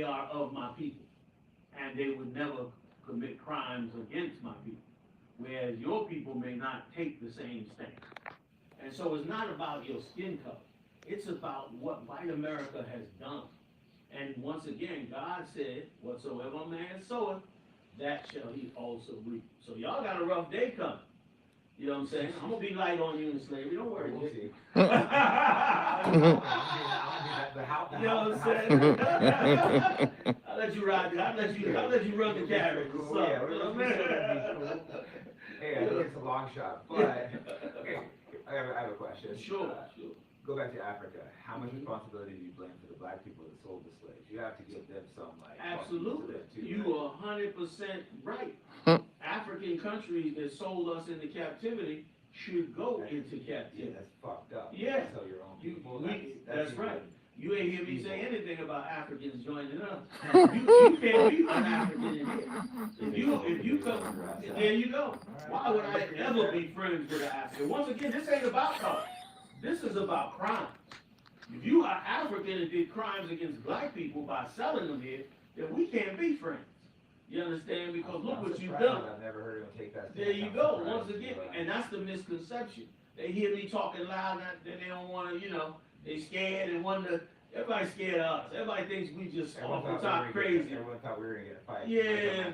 they are of my people, and they would never commit crimes against my people, whereas your people may not take the same stand. And so it's not about your skin color. It's about what white America has done. And once again, God said, whatsoever a man soweth, that shall he also reap. So y'all got a rough day coming. You know what I'm saying? I'm going to be light on you in slavery. Don't worry. We'll see. You know what I'm saying? I'll let you ride it. I'll let you run the carriage. Cool. Yeah, hey, I think it's a long shot, but okay, I have a question. Sure. Go back to Africa. How much responsibility do you blame for the black people that sold the slaves? You have to give them some like. Absolutely. Too, you are 100% right. African countries that sold us into captivity should go into captivity. Yeah, that's fucked up. Yeah. Sell your own people. That's right. You ain't hear me say anything about Africans joining us. You can't be an African in here. If you come, there you go. Why would I ever be friends with an African? Once again, this ain't about color. This is about crime. If you are African and did crimes against black people by selling them here, then we can't be friends. You understand? Because look what you've done. I've never heard him take that. There you go. Once again, and that's the misconception. They hear me talking loud, then they don't want to, they scared and wonder. Everybody's scared of us. Everybody thinks we just off the top crazy. Everyone thought we were gonna get a fight. Yeah,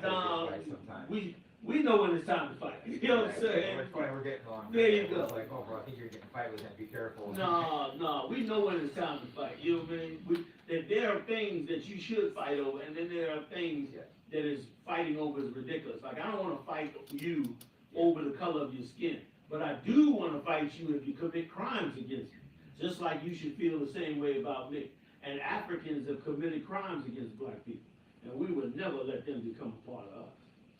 we know when it's time to fight. You know what I'm saying? We're getting on. There you go. Like, oh, bro, I think you're getting a fight with him. Be careful. No, we know when it's time to fight. You know what I mean? That there are things that you should fight over, and then there are things that is fighting over is ridiculous. Like, I don't want to fight you over the color of your skin, but I do want to fight you if you commit crimes against me. Just like you should feel the same way about me. And Africans have committed crimes against black people, and we would never let them become a part of us.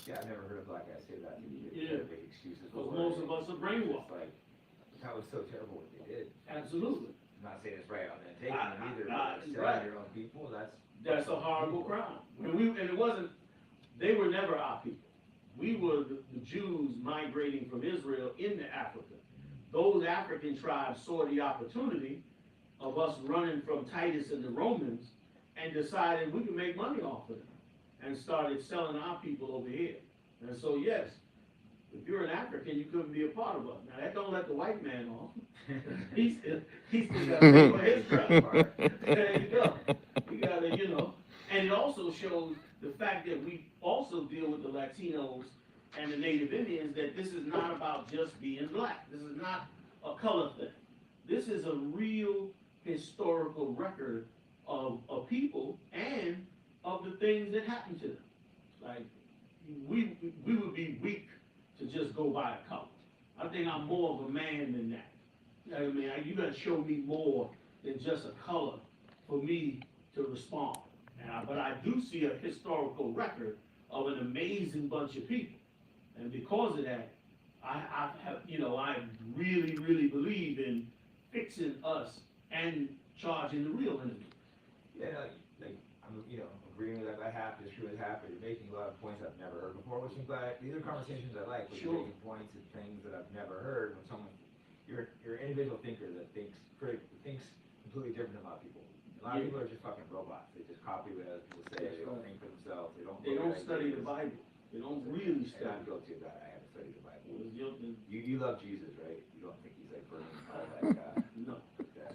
Yeah, I've never heard a black guy say that. Yeah. Make excuses. Because most of us are brainwashed. Like, that was so terrible what they did. Absolutely. I'm not saying it's right on them taking them either, but selling right. your own people, that's a horrible crime. And it wasn't, they were never our people. We were the Jews migrating from Israel into Africa. Those African tribes saw the opportunity of us running from Titus and the Romans and decided we could make money off of them and started selling our people over here. And so, yes, if you're an African, you couldn't be a part of us. Now, that don't let the white man off. He's still got to pay for his tribe. There you go. We got to, and it also shows the fact that we also deal with the Latinos and the Native Indians, that this is not about just being black. This is not a color thing. This is a real historical record of people and of the things that happened to them. Like, we would be weak to just go by a color. I think I'm more of a man than that. I mean, you got to show me more than just a color for me to respond. But I do see a historical record of an amazing bunch of people. And because of that, I really, really believe in fixing us and charging the real enemy. Yeah, I'm, agreeing with that half is true as half, but you're making a lot of points I've never heard before, which I'm glad. These are conversations I like, when you're making points and things that I've never heard. When you're an individual thinker that thinks completely different about people. A lot of people are just fucking robots. They just copy what other people say. They don't think for themselves. They don't study the Bible. They don't really study. And I'm guilty of that. I haven't studied the Bible. You love Jesus, right? You don't think he's like burning all that no.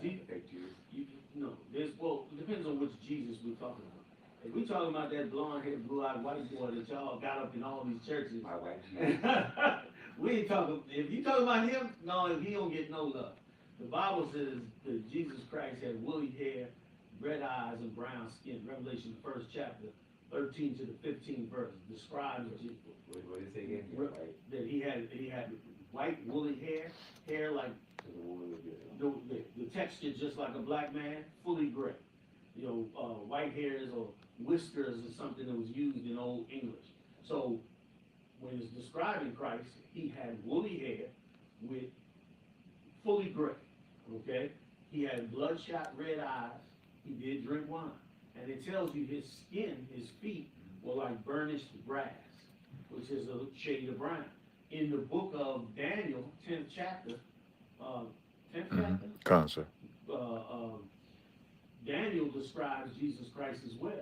Fake Jews? No. It depends on which Jesus we're talking about. If we're talking about that blonde-haired, blue-eyed white boy that y'all got up in all these churches, my white Jesus. we ain't talking. If you talking about him, no, he don't get no love. The Bible says that Jesus Christ had woolly hair, red eyes, and brown skin. Revelation, the 1st chapter, 13 to the 15th verse, describes Jesus. What did it say again? That he had white woolly hair like the texture just like a black man, fully gray. White hairs or whiskers is something that was used in Old English. So when it's describing Christ, he had woolly hair with fully gray. Okay, he had bloodshot red eyes. He did drink wine, and it tells you his skin, his feet were like burnished brass, which is a shade of brown. In the book of Daniel, 10th chapter, 10th chapter? Concert. Daniel describes Jesus Christ as well.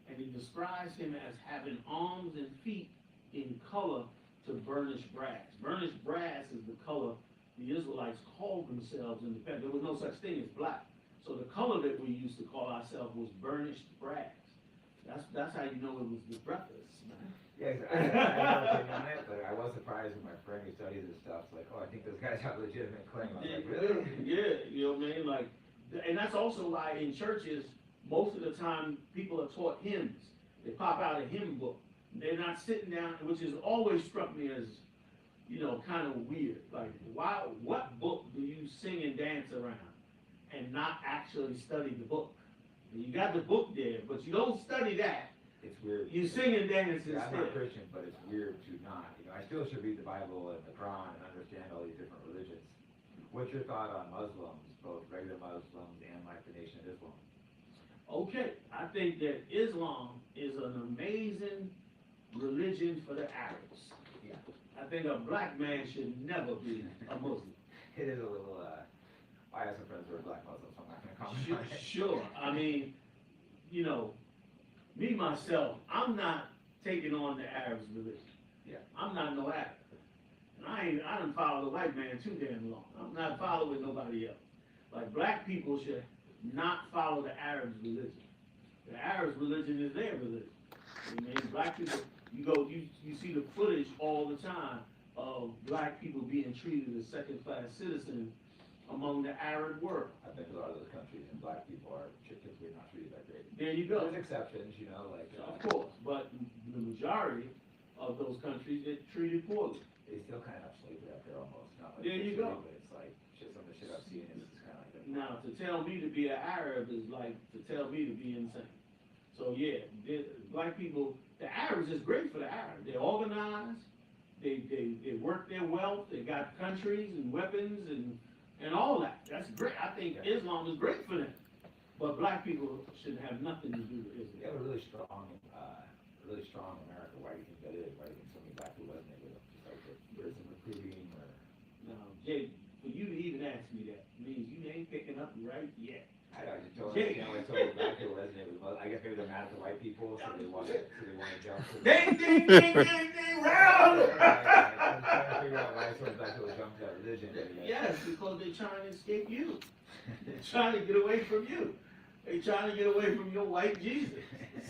and he describes him as having arms and feet in color to burnished brass. Burnished brass is the color the Israelites called themselves in the past. There was no such thing as black. So the color that we used to call ourselves was burnished brass. That's how you know it was the breakfast, man. Yeah, I never been on it, but I was surprised when my friend who studies this stuff. It's like, oh, I think those guys have a legitimate claim. I was like, really? Yeah, you know what I mean? Like, and that's also why in churches, most of the time, people are taught hymns. They pop out a hymn book. They're not sitting down, which has always struck me as, you know, kind of weird. Like, why? What book do you sing and dance around and not actually study the book? You got the book there, but you don't study that. It's weird. You sing and dance Yeah, I'm instead. not Christian, but it's weird to not. You know, I still should read the Bible and the Quran and understand all these different religions. What's your thought on Muslims, both regular Muslims and like the Nation of Islam? Okay, I think that Islam is an amazing religion for the Arabs. Yeah. I think a black man should never be a Muslim. It is a little, I have some friends who are black Muslims, so I'm not going to comment on it. Sure, I mean, you know, me myself, I'm not taking on the Arabs' religion. Yeah. I'm not no Arab. And I done followed the white man too damn long. I'm not following nobody else. Like, black people should not follow the Arabs' religion. The Arabs' religion is their religion. I mean, black people, you see the footage all the time of black people being treated as second-class citizens among the Arab world. I've been to a lot of those countries, and black people are typically not treated that great. There you go. There's exceptions, you know, like. Of course, but the majority of those countries get treated poorly. They still kind of have slavery out there almost. Not like There you go. But it's like, some of the shit I've seen is kind of like that. Now, to tell me to be an Arab is like to tell me to be insane. So yeah, black people, the Arabs is great for the Arabs. They're organized, they work their wealth, they got countries and weapons and all that. That's great. I think Islam is great for them. But black people should have nothing to do with Islam. They have a really strong America. Why do you think that is? Why do you think so many black people resonate with them? Just like there's some recruiting or. No, Jay, for you to even ask me that means you ain't picking up right yet. I just don't understand why so many black people resonate with them. I guess maybe they're mad at the white people, so they want to jump. Ding, ding, ding, ding, ding, round! I'm trying to figure out why so many black people jump to that religion. Yes, because they're trying to escape you. They're trying to get away from you. They're trying to get away from your white Jesus.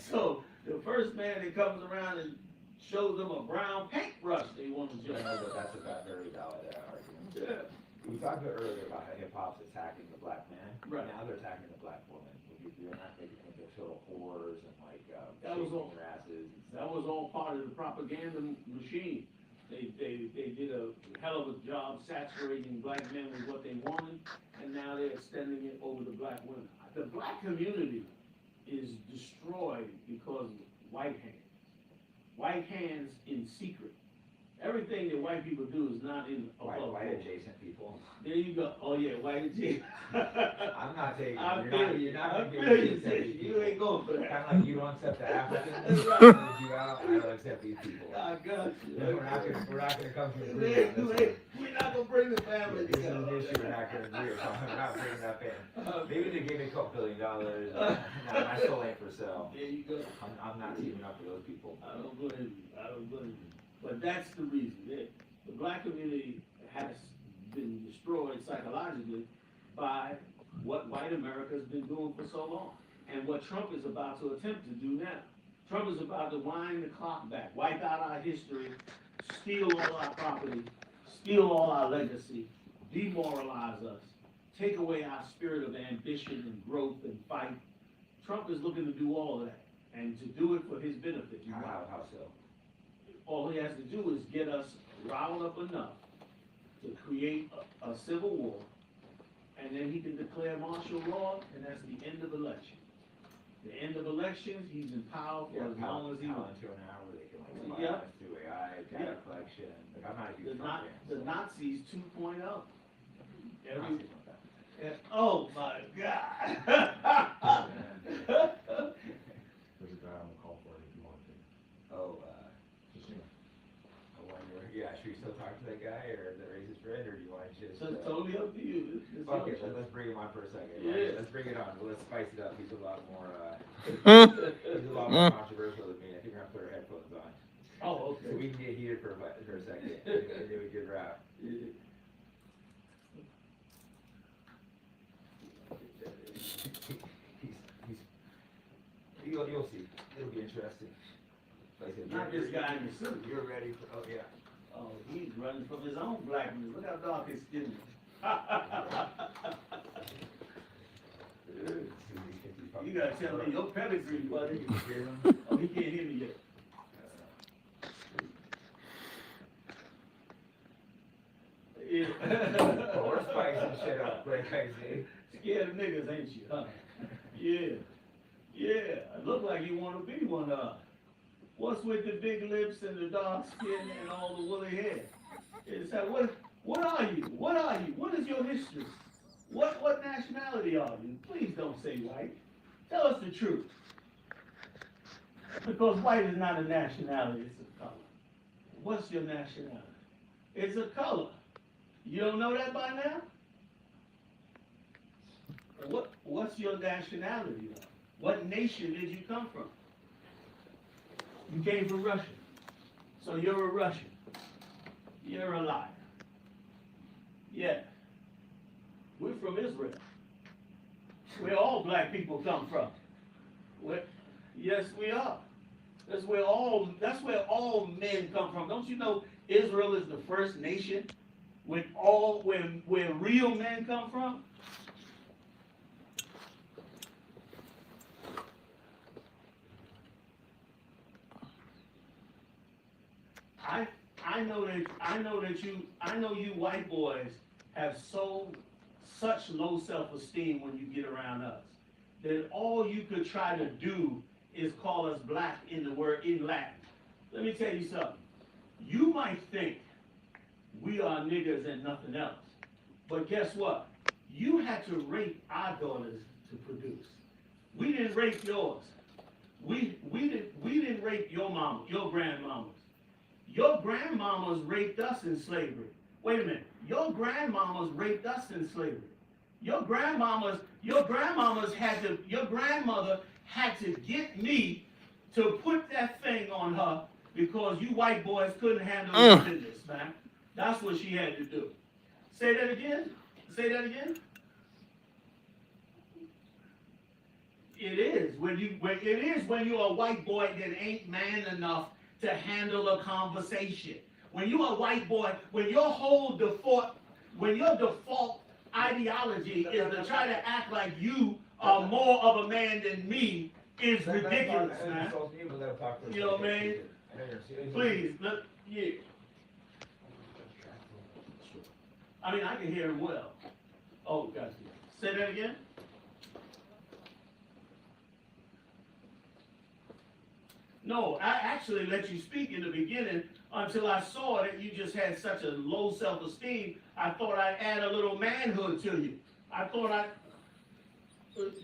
So the first man that comes around and shows them a brown paintbrush, they want to jump. Yeah, but that's a very valid argument. Yeah. We talked about earlier about how hip hop's attacking the black man. Right. Now they're attacking the black woman. You're not making them into total whores and like That was all. their asses. That was all part of the propaganda machine. They did a hell of a job saturating black men with what they wanted, and now they're extending it over to black women. The black community is destroyed because of white hands. White hands in secret. Everything that white people do is not in White adjacent people. There you go. Oh yeah, white adjacent. I'm not taking. You're not I gonna feel give you. You ain't going for that. Kind of like you don't accept the Africans. Right. You out, I don't accept these people. I got you. We're not gonna come to an agreement. We're not gonna bring the family This is together. an issue we're not gonna agree on. I'm not bringing that in. Maybe they gave me $2 billion. No, my soul ain't for sale. There you go. I'm not teaming up with those people. I don't blame you. I don't blame you. But that's the reason. The black community has been destroyed psychologically by what white America has been doing for so long. And what Trump is about to attempt to do now. Trump is about to wind the clock back, wipe out our history, steal all our property, steal all our legacy, demoralize us, take away our spirit of ambition and growth and fight. Trump is looking to do all of that, and to do it for his benefit. How so? All he has to do is get us riled up enough to create a civil war, and then he can declare martial law, and that's the end of elections. The end of elections, he's in power for as long as he wants. Into an hour, they can like spy us through AI, data collection. Like, I'm not a huge fan. The Nazis 2.0. Oh my God. There's a guy on the call for it if you want to. Oh, Just, you know, I wonder. Yeah, should we still talk to that guy, or is that racist friend, or do you want to just? So it's totally up to you. This It's Fuck your it, show. let's bring him on for a second. Yeah. Let's bring it on. Let's spice it up. He's a lot more, he's a lot more controversial than me. I think we're gonna put our headphones on. Oh, So okay. we can get heated for a second, and then we can rap. Yeah. You'll see. It'll be interesting. Like I said, Not this guy in the suit. You're ready for, oh yeah. Oh, he's running from his own blackness. Look how dark his skin is. You gotta tell me your pedigree, buddy. Oh, he can't hear me yet. Yeah. Oh, we're spicing shit up, like I say. Scared of niggas, ain't you? Huh? Yeah. Yeah. I look like you wanna be one of us. What's with the big lips and the dark skin and all the woolly hair? It's like, what are you? What are you? What is your history? What nationality are you? Please don't say white. Tell us the truth. Because white is not a nationality, it's a color. What's your nationality? It's a color. You don't know that by now? What's your nationality though? What nation did you come from? You came from Russia. So you're a Russian. You're a liar. Yeah. We're from Israel. Where all black people come from. Yes, we are. That's where all men come from. Don't you know Israel is the first nation where real men come from? I know you white boys have such low self-esteem when you get around us that all you could try to do is call us black in Latin. Let me tell you something. You might think we are niggas and nothing else, but guess what? You had to rape our daughters to produce. We didn't rape yours. We didn't rape your mama, your grandmamas. Your grandmamas raped us in slavery. Wait a minute. Your grandmamas raped us in slavery. Your grandmother had to get me to put that thing on her because you white boys couldn't handle your business, man. That's what she had to do. Say that again. Say that again. It is when you're a white boy that ain't man enough to handle a conversation. When you're a white boy, when your default ideology is to try to act like you are more of a man than me is ridiculous, man. You know what I mean? Please, yeah. I mean, I can hear him well. Oh, gotcha. Say that again. No, I actually let you speak in the beginning until I saw that you just had such a low self-esteem. I thought I'd add a little manhood to you.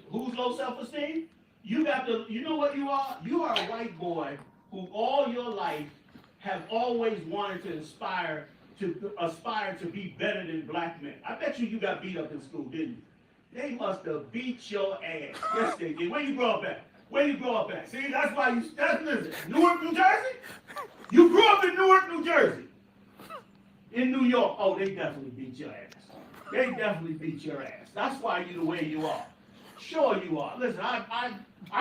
Who's low self-esteem? You know what you are? You are a white boy who all your life have always wanted to aspire to be better than black men. I bet you got beat up in school, didn't you? They must have beat your ass. Yes, they did. Where you grow up at? Where you grow up at? See, that's why listen, Newark, New Jersey? You grew up in Newark, New Jersey. In New York, oh, they definitely beat your ass. They definitely beat your ass. That's why you the way you are. Sure you are. Listen, I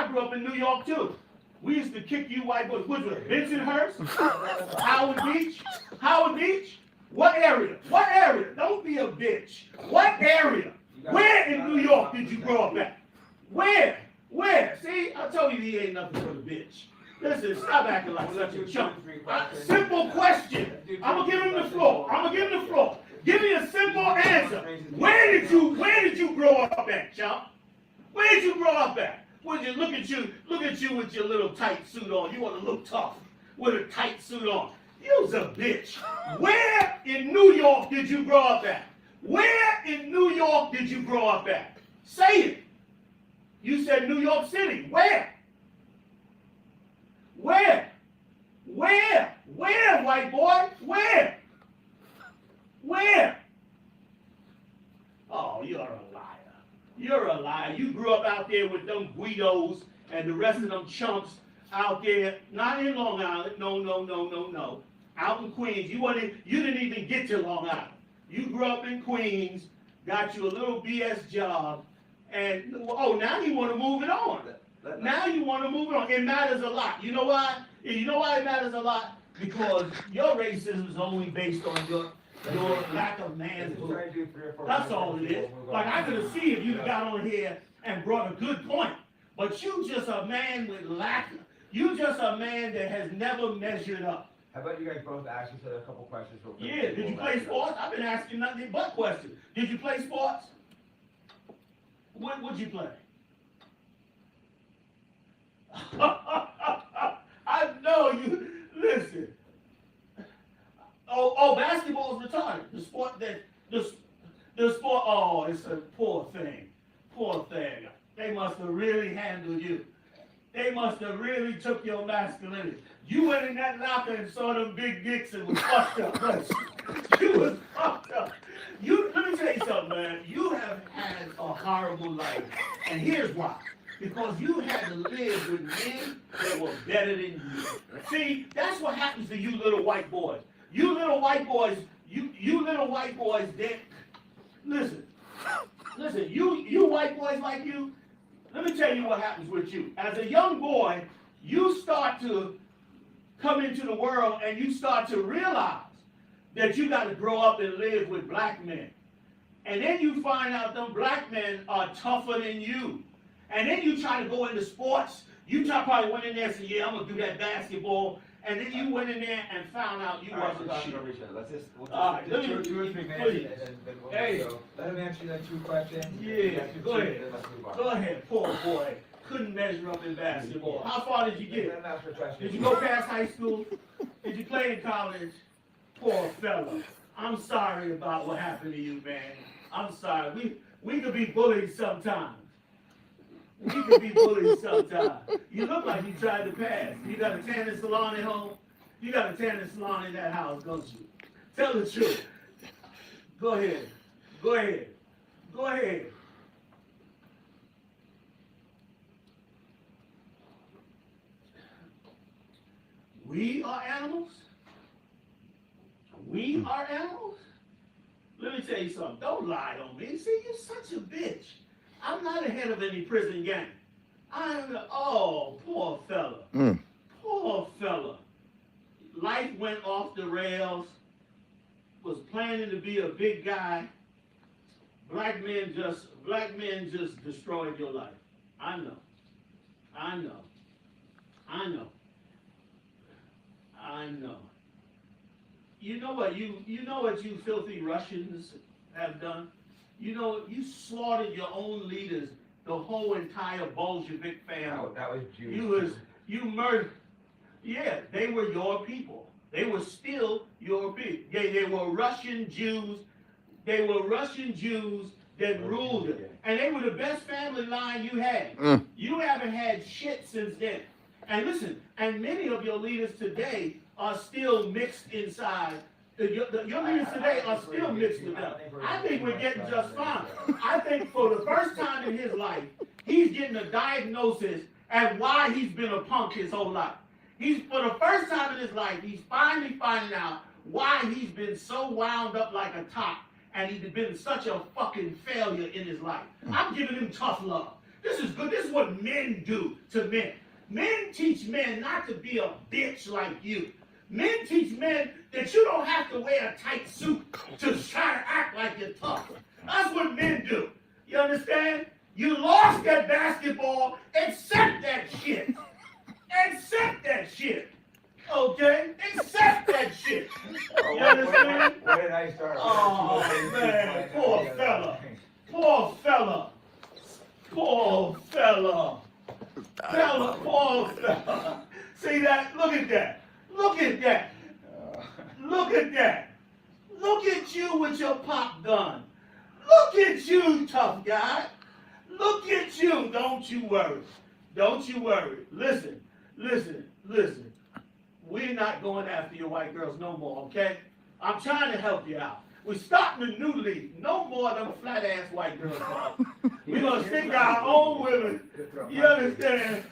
grew up in New York too. We used to kick you white boys. Which was Bensonhurst? Howard Beach? Howard Beach? What area? What area? Don't be a bitch. What area? Where in New York did you grow up at? Where? Where? See, I told you he ain't nothing but a bitch. Listen, stop acting like such a chump. Simple question. I'm gonna give him the floor. Give me a simple answer. Where did you grow up at, chump? Where did you grow up at? Look at you with your little tight suit on. You want to look tough with a tight suit on. You's a bitch. Where in New York did you grow up at? Where in New York did you grow up at? Say it. You said New York City. Where? Where? Where? Where, white boy? Where? Where? Oh, you're a liar. You're a liar. You grew up out there with them Guidos and the rest of them chumps out there, not in Long Island. No. Out in Queens. You didn't even get to Long Island. You grew up in Queens, got you a little BS job, and now you want to move it on. Now you want to move it on. It matters a lot. You know why? You know why it matters a lot? Because your racism is only based on your lack of manhood. That's all it is. Like, I could have seen if you got on here and brought a good point. But you just a man with lack. You just a man that has never measured up. How about you guys both ask each other a couple questions real quick? Yeah, did you play sports? I've been asking nothing but questions. Did you play sports? What'd you play? I know you. Listen. Basketball is retarded. The sport. Oh, it's a poor thing. Poor thing. They must have really handled you. They must have really took your masculinity. You went in that locker and saw them big dicks and was fucked up. You was fucked up. Let me tell you something, man. You have had a horrible life. And here's why. Because you had to live with men that were better than you. See, that's what happens to you little white boys. You little white boys, listen, you white boys like you, let me tell you what happens with you. As a young boy, you start to come into the world and you start to realize that you got to grow up and live with black men. And then you find out them black men are tougher than you. And then you try to go into sports. You probably went in there and said, yeah, I'm going to do that basketball. And then you went in there and found out you wasn't shit. Let's just, let me, 2 or 3 minutes and then we'll go. Let him answer the 2 questions. Yeah, go ahead. Go ahead, poor boy. Couldn't measure up in basketball. How far did you get? Did you go past high school? Did you play in college? Poor fella. I'm sorry about what happened to you, man. I'm sorry. We could be bullied sometimes. We could be bullied sometimes. You look like you tried to pass. You got a tanning salon at home? You got a tanning salon in that house, don't you? Tell the truth. Go ahead. Go ahead. Go ahead. We are animals? We are animals? Let me tell you something. Don't lie on me. See, you're such a bitch. I'm not a head of any prison gang. Poor fella. Poor fella. Life went off the rails. Was planning to be a big guy. Black men just destroyed your life. I know. You know what you filthy Russians have done? You know, you slaughtered your own leaders, the whole entire Bolshevik family. That was Jews. You murdered. Yeah, they were your people. They were still your people. They were Russian Jews. They were Russian Jews that ruled it. And they were the best family line you had. You haven't had shit since then. And listen, and many of your leaders today are still mixed inside. Your leaders today are still mixed with them. I think we're getting just fine. I think for the first time in his life, he's getting a diagnosis at why he's been a punk his whole life. For the first time in his life, he's finally finding out why he's been so wound up like a top and he's been such a fucking failure in his life. I'm giving him tough love. This is good. This is what men do to men. Men teach men not to be a bitch like you. Men teach men that you don't have to wear a tight suit to try to act like you're tough. That's what men do. You understand? You lost that basketball. Accept that shit. Accept that shit. Okay? Accept that shit. You understand? Where did I start? Oh, man. Poor fella. Poor fella. Poor fella. Poor fella. See that? Look at that. Look at that. Look at that. Look at you with your pop gun. Look at you, tough guy. Look at you. Don't you worry. Don't you worry. Listen. We're not going after your white girls no more, okay? I'm trying to help you out. We start the new leaf. No more of them flat ass white girls. We're gonna stick our own women. You understand?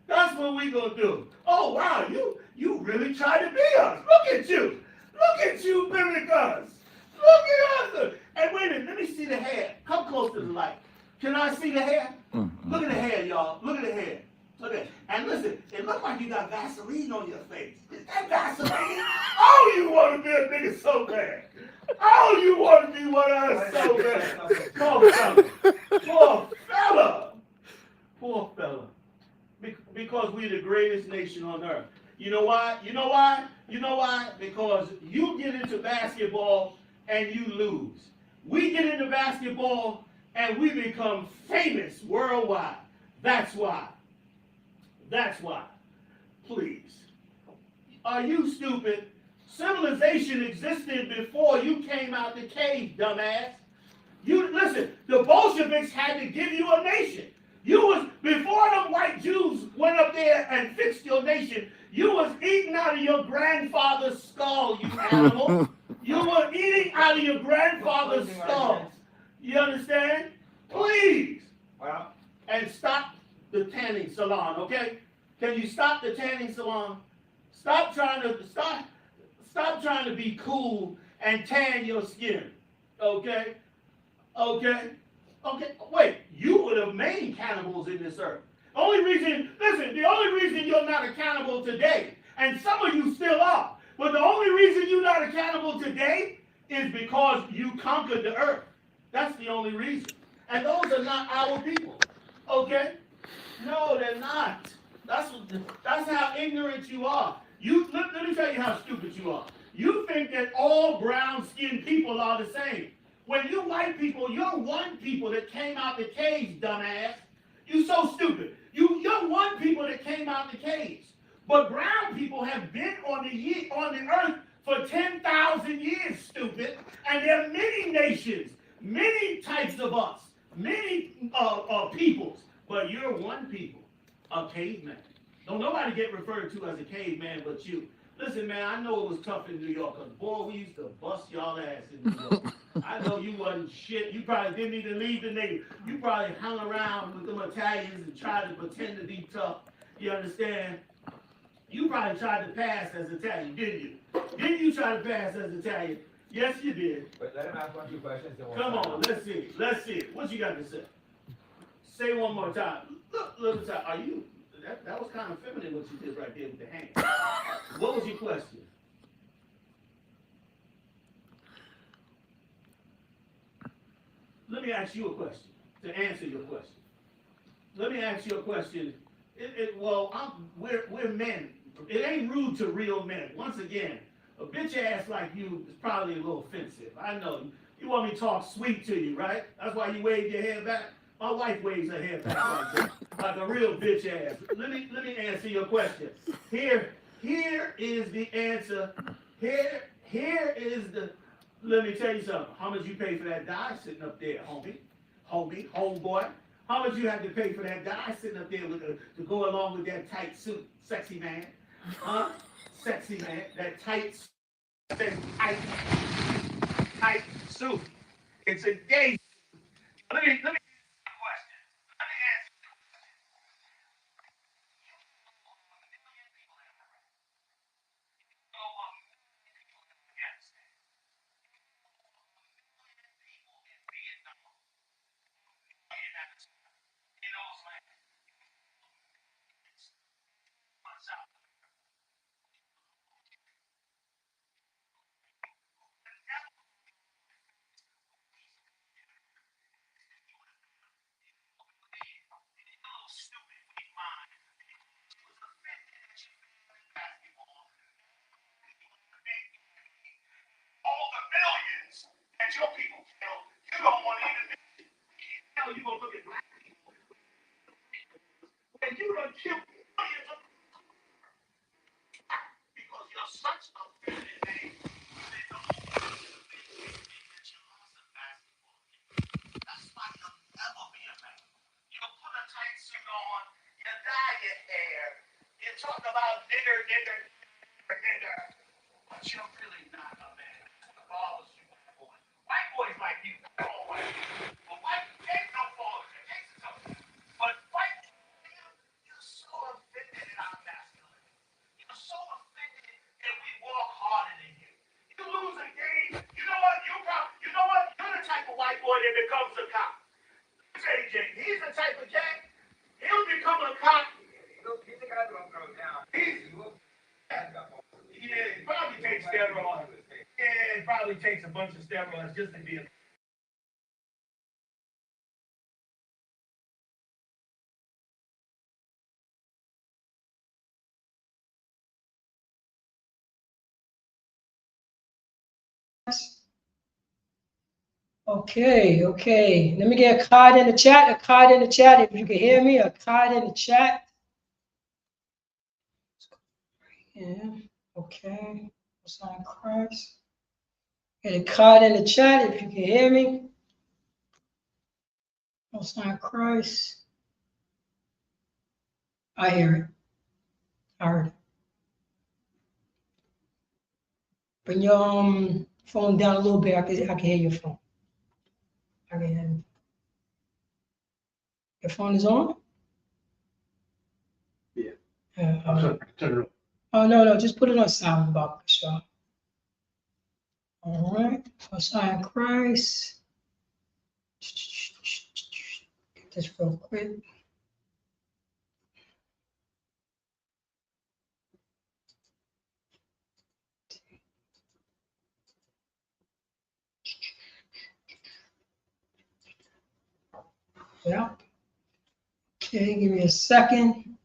That's what we gonna do. Oh wow, you really try to be us. Look at you. Look at you mimic us. Look at us. And wait a minute, let me see the hair. Come close to the light. Can I see the hair? Look at the hair, y'all. Look at the hair. Look at it. And listen, it looks like you got Vaseline on your face. Is that Vaseline? Oh, you want to be a nigga so bad. Oh, you want to be one of us so bad. Poor fella. Poor fella. Poor fella. Because we're the greatest nation on earth. You know why? You know why? You know why? Because you get into basketball and you lose. We get into basketball and we become famous worldwide. That's why. That's why. Please. Are you stupid? Civilization existed before you came out the cave, dumbass. You listen, the Bolsheviks had to give you a nation. You was before the white Jews went up there and fixed your nation, you was eating out of your grandfather's skull, you animal. You were eating out of your grandfather's skull. You understand? Please. Well, and stop the tanning salon, okay? Can you stop the tanning salon? Stop trying to be cool and tan your skin, okay? Okay? Okay, wait, you would have made cannibals in this earth. The only reason you're not a cannibal today, and some of you still are, but the only reason you're not a cannibal today is because you conquered the earth. That's the only reason. And those are not our people, okay? No, they're not. That's how ignorant you are. Let me tell you how stupid you are. You think that all brown-skinned people are the same. When you white people, you're one people that came out the caves, dumbass. You so stupid. You're one people that came out the caves. But brown people have been on the earth for 10,000 years, stupid. And there are many nations, many types of us, many peoples. But you're one people, a caveman. Don't nobody get referred to as a caveman but you. Listen, man, I know it was tough in New York, because, boy, we used to bust y'all ass in New York. I know you wasn't shit. You probably didn't even leave the Navy. You probably hung around with them Italians and tried to pretend to be tough. You understand? You probably tried to pass as Italian, didn't you? Didn't you try to pass as Italian? Yes, you did. But let him ask one or two questions. Come on, let's see. Let's see. What you got to say? Say one more time. Look, are you... That was kind of feminine what you did right there with the hand. What was your question? Let me ask you a question to answer your question. Let me ask you a question. We're men. It ain't rude to real men. Once again, a bitch ass like you is probably a little offensive. I know. You want me to talk sweet to you, right? That's why you wave your hair back. My wife waves her hair back like that, like a real bitch ass. Let me answer your question. Here is the answer. Here is the. Let me tell you something. How much you pay for that dye sitting up there, homeboy? How much you have to pay for that dye sitting up there to go along with that tight suit, sexy man? Huh? Sexy man, that tight suit. It's a gay. Let me. All the millions that your people kill, you don't want to even hell you gonna look at black people. And you done kill millions of because you're such a feminine man. They don't that you lost a basketball game. That's why you'll never be a man. You'll put a tight suit on, you dye your hair, you talk about nigger, but you're really not a man. That's what bothers you, boy. steroids. Yeah, it probably takes a bunch of steroids just to be a Okay, okay. Let me get a card in the chat. A card in the chat. If you can hear me, a card in the chat. Yeah. Okay. Sign Christ. Get a card in the chat if you can hear me. Sign Christ. I hear it. I heard it. Bring your phone down a little bit. I can hear your phone. I can hear you. Your phone is on? Yeah. Turn it Oh, no, just put it on silent about sure. All right. Sign Christ. Get this real quick. Yeah. Okay, give me a second.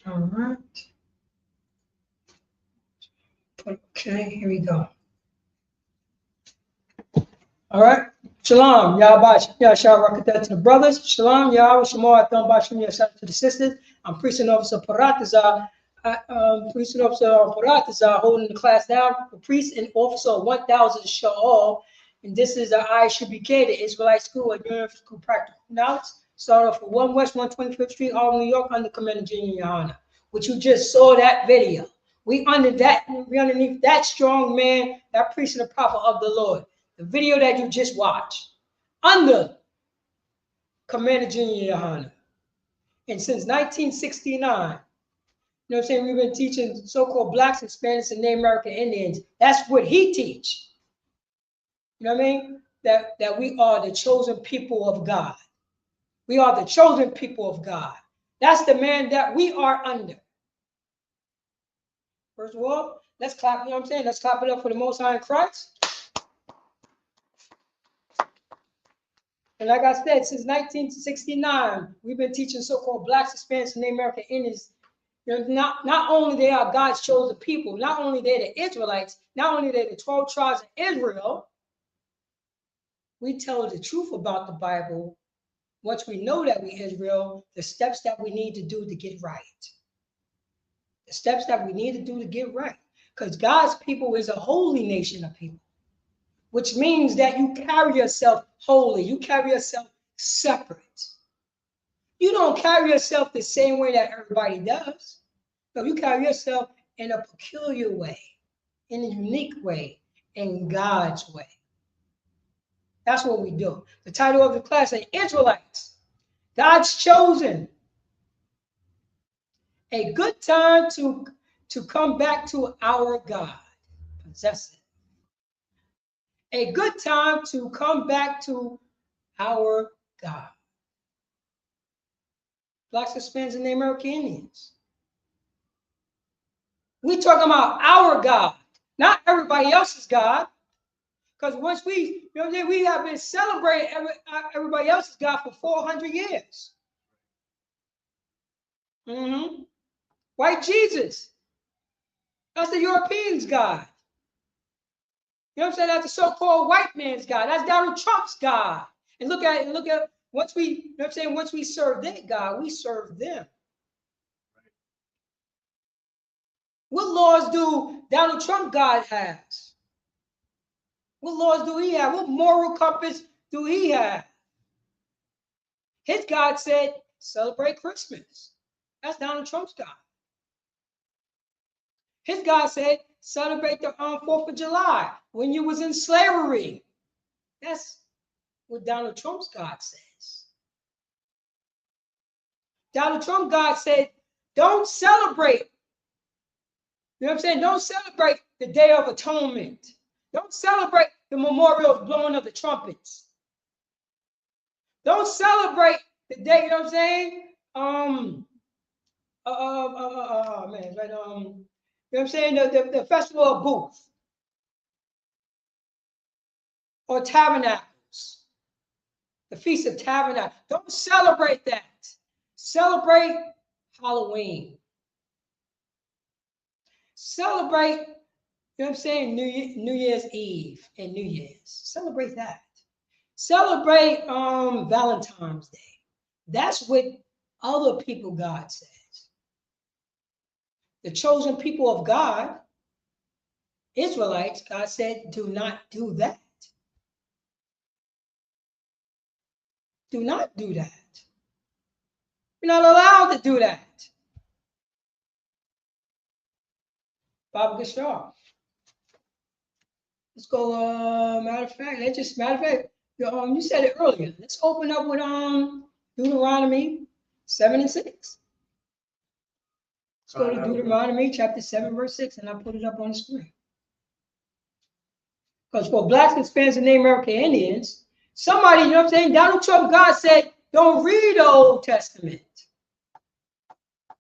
All right. Okay, here we go. All right. Shalom, Yahweh, Yahshua, to the brothers. Shalom, Yahweh, Shemar, Atham, Bashim, Yahshua, to the sisters. I'm priest and officer Paratazar. Priest and officer Paratazar, holding the class down. Priest and officer 1000 Sha'al. And this is the ISUPK, the Israelite School of Universal Practical Knowledge. Start off at 1 West 125th Street, Harlem, New York, under Commander Junior Yohana, which you just saw that video. We underneath that strong man, that priest and the prophet of the Lord. The video that you just watched, under Commander Junior Yohana. And since 1969, you know what I'm saying, we've been teaching so-called blacks, Hispanics, and Native American Indians. That's what he teach. You know what I mean? That we are the chosen people of God. We are the chosen people of God. That's the man that we are under. First of all, let's clap, you know what I'm saying? Let's clap it up for the Most High in Christ. And like I said, since 1969, we've been teaching so-called blacks, Hispanics, and Native American Indians. You know, not only they are God's chosen people, not only they're the Israelites, not only they're the 12 tribes of Israel, we tell the truth about the Bible. Once we know that we Israel, the steps that we need to do to get right. The steps that we need to do to get right. Because God's people is a holy nation of people, which means that you carry yourself holy. You carry yourself separate. You don't carry yourself the same way that everybody does. No, you carry yourself in a peculiar way, in a unique way, in God's way. That's what we do. The title of the class is Israelites, God's chosen. A good time to come back to our God. Possess it. A good time to come back to our God. Blacks, Hispanics, and Native American Indians. We talking about our God, not everybody else's God. Because once we, you know, we have been celebrating everybody else's God for 400 years. White Jesus. That's the Europeans' God. You know what I'm saying? That's the so-called white man's God. That's Donald Trump's God. And look at once we, you know what I'm saying, once we serve that God, we serve them. What laws do Donald Trump God has? What laws do he have? What moral compass do he have? His God said, celebrate Christmas. That's Donald Trump's God. His God said, celebrate the 4th of July when you was in slavery. That's what Donald Trump's God says. Donald Trump God said, don't celebrate. You know what I'm saying? Don't celebrate the Day of Atonement. Don't celebrate the memorial of blowing of the trumpets. Don't celebrate the day, you know what I'm saying? Man, right, you know what I'm saying? The festival of booths or tabernacles, the Feast of Tabernacles. Don't celebrate that. Celebrate Halloween. Celebrate, you know what I'm saying, New Year's Eve and New Year's. Celebrate that. Celebrate Valentine's Day. That's what other people God says. The chosen people of God, Israelites, God said, do not do that. Do not do that. You're not allowed to do that. Baba Gashar. Let's go, matter of fact, you said it earlier. Let's open up with Deuteronomy 7 and 6. Let's go to Deuteronomy chapter 7, verse 6, and I'll put it up on the screen. Because for blacks, Hispanics, and Native American Indians, somebody, you know what I'm saying, Donald Trump, God said, don't read the Old Testament.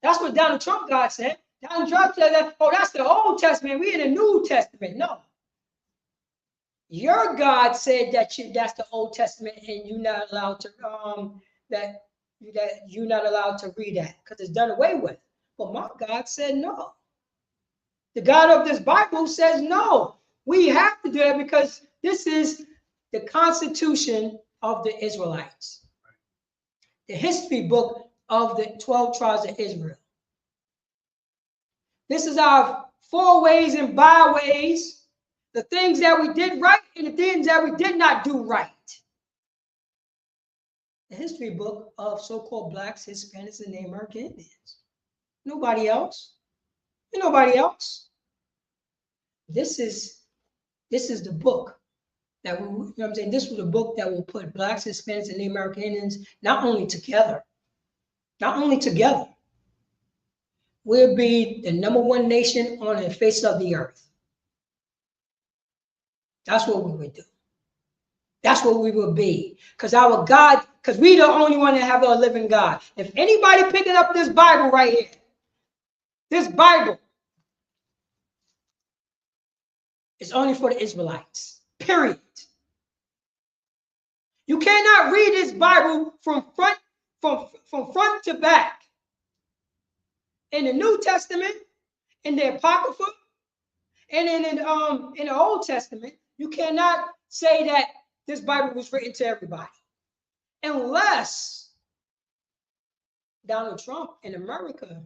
That's what Donald Trump, God said. Donald Trump said that, oh, that's the Old Testament. We in the New Testament. No. Your God said that that's the Old Testament, and you're not allowed to that you're not allowed to read that because it's done away with. But my God said no. The God of this Bible says no. We have to do that because this is the Constitution of the Israelites, the history book of the 12 tribes of Israel. This is our foreways and byways, the things that we did right and the things that we did not do right. The history book of so-called blacks, Hispanics, and Native American Indians. Nobody else. Nobody else. This is the book that we, you know what I'm saying? This was a book that will put blacks, Hispanics, and Native American Indians not only together, we'll be the #1 nation on the face of the earth. That's what we would do. That's what we will be. Because our God, because we the only one that have a living God. If anybody picking up this Bible right here, this Bible is only for the Israelites. Period. You cannot read this Bible from front to back. In the New Testament, in the Apocrypha, and in the Old Testament, you cannot say that this Bible was written to everybody. Unless Donald Trump in America,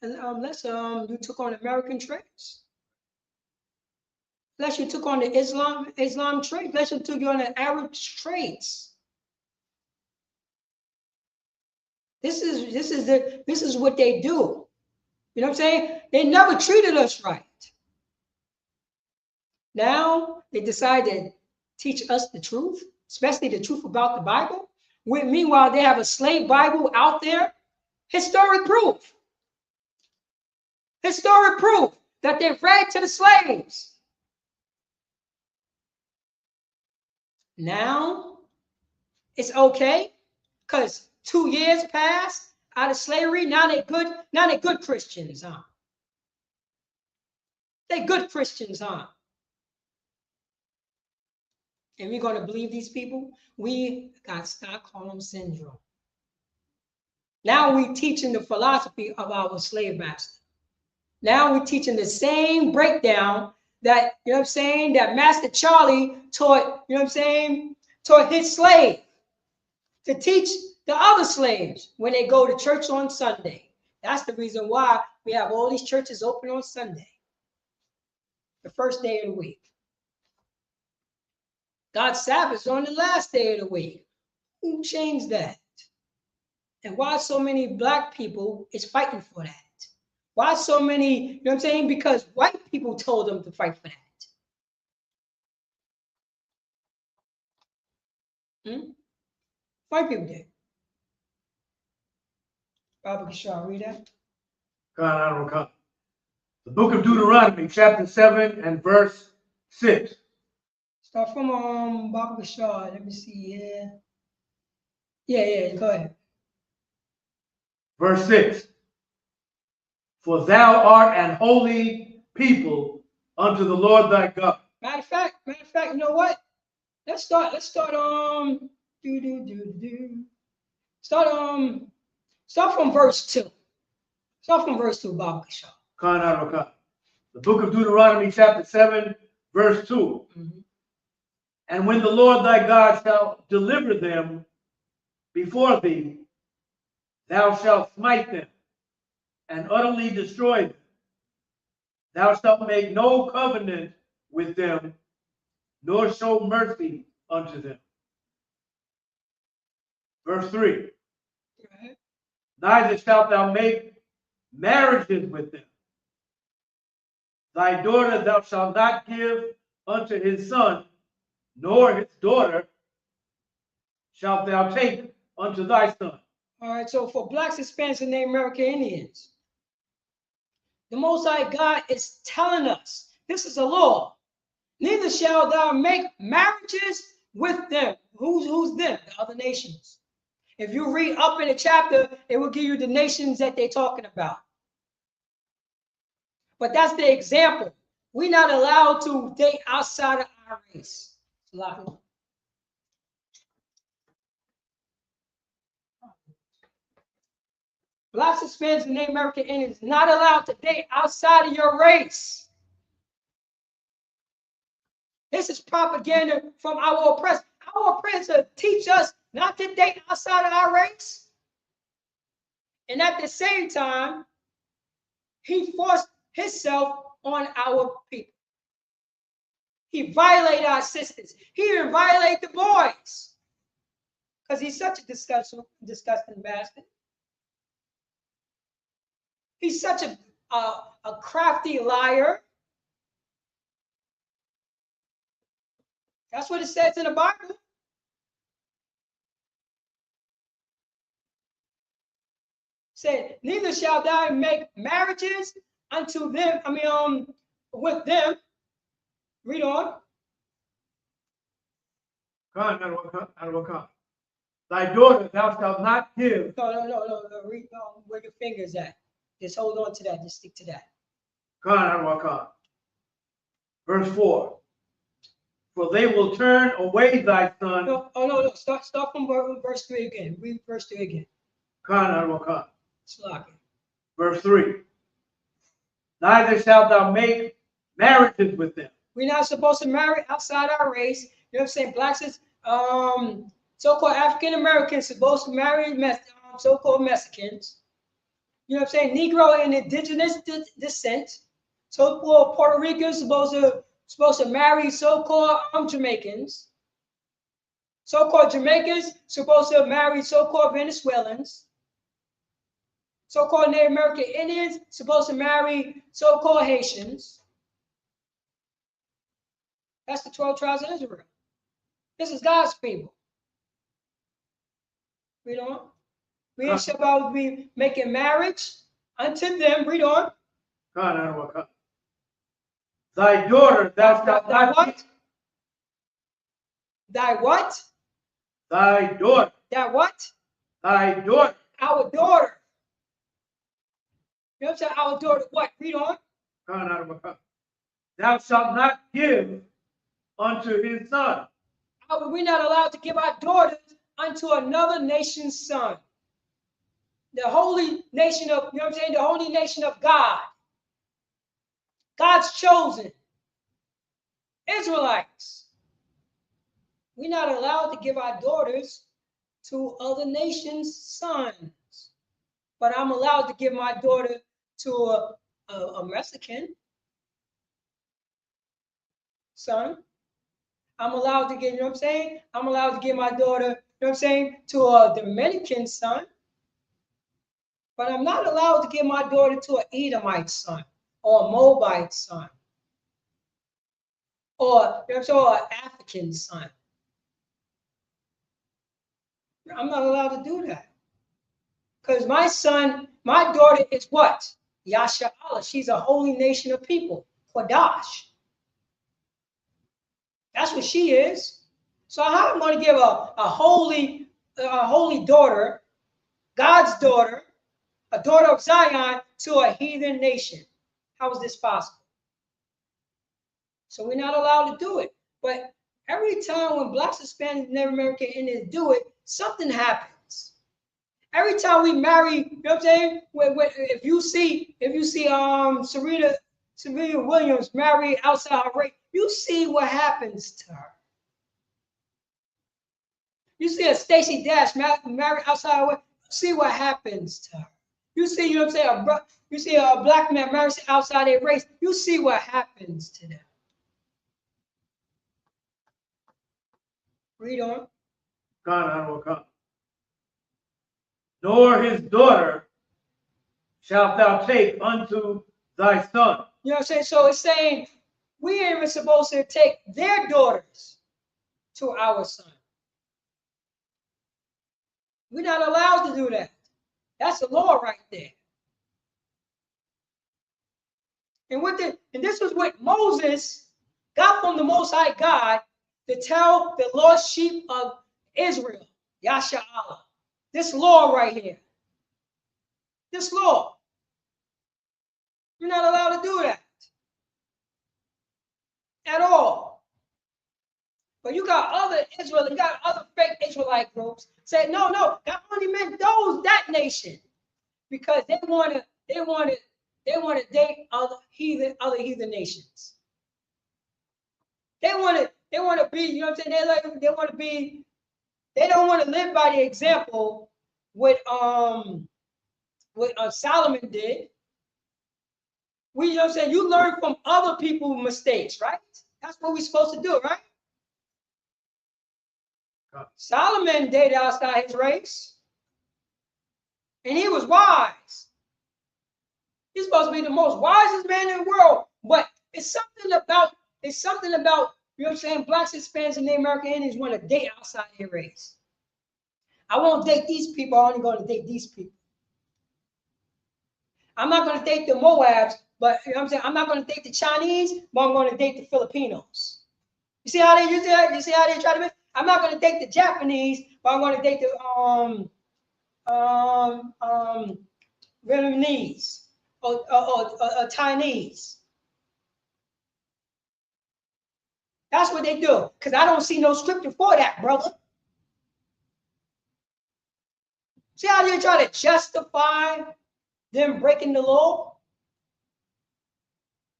unless you took on American traits. Unless you took on the Islam traits, unless you took on the Arab traits. This is what they do. You know what I'm saying? They never treated us right. Now they decide to teach us the truth, especially the truth about the Bible. Meanwhile, they have a slave Bible out there. Historic proof. Historic proof that they read to the slaves. Now it's okay because 2 years passed out of slavery. Now they good Christians, huh? They good Christians, huh? And we're going to believe these people? We got Stockholm syndrome. Now we're teaching the philosophy of our slave master. Now we're teaching the same breakdown that, you know what I'm saying, that Master Charlie taught, you know what I'm saying, taught his slave to teach the other slaves when they go to church on Sunday. That's the reason why we have all these churches open on Sunday, the first day of the week. God's Sabbath is on the last day of the week. Who changed that? And why so many black people is fighting for that? Why so many, you know what I'm saying? Because white people told them to fight for that. White people did. Baba Kishar, read that. God, the book of Deuteronomy, chapter 7 and verse 6. Start from Baba Kishar. Let me see here. Yeah, go ahead. Verse 6. For thou art an holy people unto the Lord thy God. Matter of fact, you know what? Let's start start from verse 2. Start from verse 2, Baba Kashaw. The book of Deuteronomy, chapter 7, verse 2. And when the Lord thy God shall deliver them before thee, thou shalt smite them and utterly destroy them. Thou shalt make no covenant with them, nor show mercy unto them. Verse 3. Neither shalt thou make marriages with them. Thy daughter thou shalt not give unto his son, nor his daughter shalt thou take unto thy son. All right, so for blacks, Hispanics, and Native American Indians, the Most High God is telling us this is a law. Neither shall thou make marriages with them. Who's them? The other nations. If you read up in the chapter, it will give you the nations that they're talking about. But that's the example. We're not allowed to date outside of our race. Blacks, Hispanics, and Native American Indians not allowed to date outside of your race. This is propaganda from our oppressor. Our oppressor teach us not to date outside of our race. And at the same time, he forced himself on our people. He violated our sisters. He even violated the boys. Because he's such a disgusting bastard. He's such a crafty liar. That's what it says in the Bible. Said, neither shall thou make marriages unto them, with them. Read on. Thy daughter thou shalt not give. No. Read on where your finger's at. Just hold on to that. Just stick to that. Verse 4. For they will turn away thy son. No. Start from verse 3 again. Read verse 3 again. Verse 3. Neither shalt thou make marriages with them. We're not supposed to marry outside our race. You know what I'm saying? Blacks is so-called African Americans supposed to marry so-called Mexicans. You know what I'm saying? Negro and indigenous descent. So-called Puerto Ricans supposed to marry so-called Jamaicans. So-called Jamaicans supposed to marry so-called Venezuelans. So-called Native American Indians supposed to marry so-called Haitians. That's the 12 tribes of Israel. This is God's people. Read on. We ain't supposed to be making marriage unto them. Read on. Thy daughter thou shalt not what? Thy what? Thy daughter. That what? Thy daughter. Our daughter. You know what I'm saying? Our daughter what? Read on. Thou shalt not give unto his son. We're not allowed to give our daughters unto another nation's son. The holy nation of, you know what I'm saying? The holy nation of God. God's chosen. Israelites. We're not allowed to give our daughters to other nations' sons. But I'm allowed to give my daughter to a Mexican son. I'm allowed to give, you know what I'm saying? I'm allowed to give my daughter, you know what I'm saying, to a Dominican son. But I'm not allowed to give my daughter to an Edomite son or a Moabite son or, you know what I'm saying, or an African son. I'm not allowed to do that. Because my daughter is what? Yasha Allah. She's a holy nation of people. Kodash. That's what she is. So how am I going to give a holy daughter, God's daughter, a daughter of Zion to a heathen nation. How is this possible? So we're not allowed to do it. But every time when Blacks, Hispanics, and Native American Indians do it, something happens. Every time we marry, you know what I'm saying? If you see Serena Williams marry outside her race, you see what happens to her. You see a Stacey Dash marry outside her race, you see what happens to her. You see, you know what I'm saying? You see a black man marry outside their race, you see what happens to them. Read on. Nor his daughter shalt thou take unto thy son. You know what I'm saying? So it's saying we ain't even supposed to take their daughters to our son. We're not allowed to do that. That's the law right there. And this was what Moses got from the Most High God to tell the lost sheep of Israel, Yasha Allah. This law right here. This law. You're not allowed to do that at all. But you got other Israel, you got other fake Israelite groups say, no, that only meant that nation, because they want to date other heathen nations. They want to be, you know what I'm saying? They don't want to live by the example what Solomon did. You know what I'm saying? You learn from other people's mistakes, right? That's what we're supposed to do, right? Solomon dated outside his race, and he was wise. He's supposed to be the most wisest man in the world. But it's something about, you know what I'm saying, Blacks, Hispanics, and Native American Indians want to date outside their race. I won't date these people, I'm only going to date these people. I'm not going to date the Moabs, but you know what I'm saying, I'm not going to date the Chinese, but I'm going to date the Filipinos. You see how they try to make? I'm not going to date the Japanese, but I'm going to date the Vietnamese or Chinese. That's what they do. Because I don't see no scripture for that, brother. See how they try to justify them breaking the law?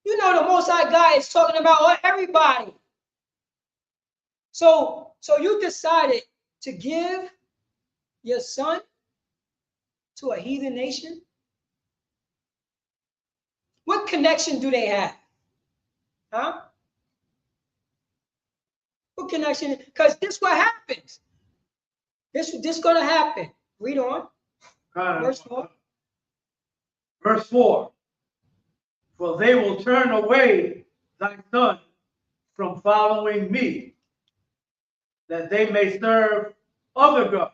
You know the Most High God is talking about everybody. So you decided to give your son to a heathen nation? What connection do they have? Huh? What connection? Because this what happens. This gonna happen. Read on. Verse 4. Verse 4. For they will turn away thy son from following me, that they may serve other gods.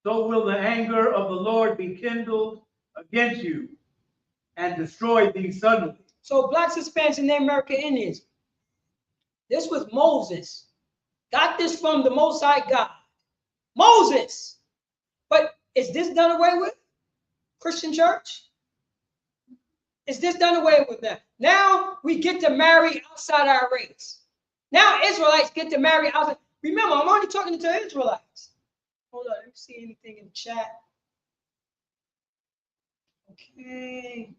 So will the anger of the Lord be kindled against you and destroy thee suddenly. So Blacks, Hispanics, and Native American Indians. This was Moses. Got this from the Most High God. Moses. But is this done away with? Christian church? Is this done away with now? Now we get to marry outside our race. Now Israelites get to marry outside. Remember, I'm only talking to Israelites. Hold on, let me see anything in the chat. Okay.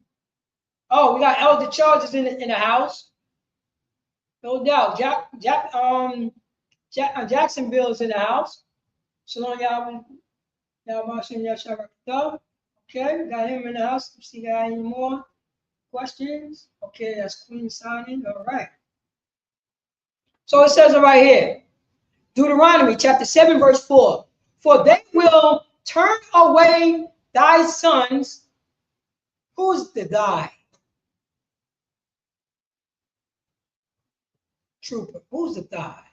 Oh, we got Elder Charges in the house. No doubt. Jacksonville is in the house. Shalom, y'all. Okay, we got him in the house. See, got any more questions? Okay, that's Queen signing. All right. So it says it right here. Deuteronomy chapter 7, verse 4. For they will turn away thy sons. Who's the thy? Trooper. Who's the thy?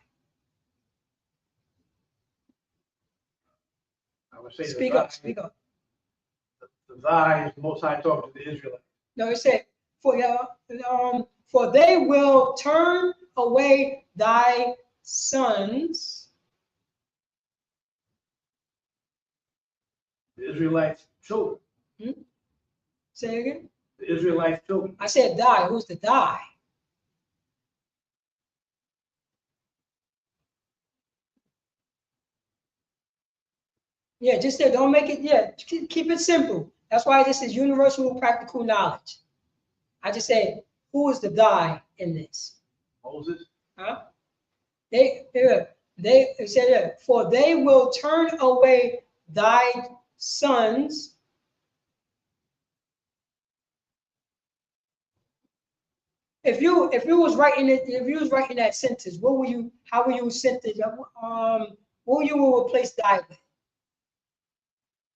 I would say Speak up, speak up. The thy is the Most High talking to the Israelites. No, it said, for they will turn away thy sons The Israelites children. Say again? The Israelites children. I said die. Who's the die? Yeah, just say, don't make it, yeah, keep it simple. That's why this is universal practical knowledge. I just say, who is the die in this? Moses. Huh? They said, for they will turn away thy sons. If you was writing it, if you was writing that sentence, what will you? How will you sentence? What you will replace thy with?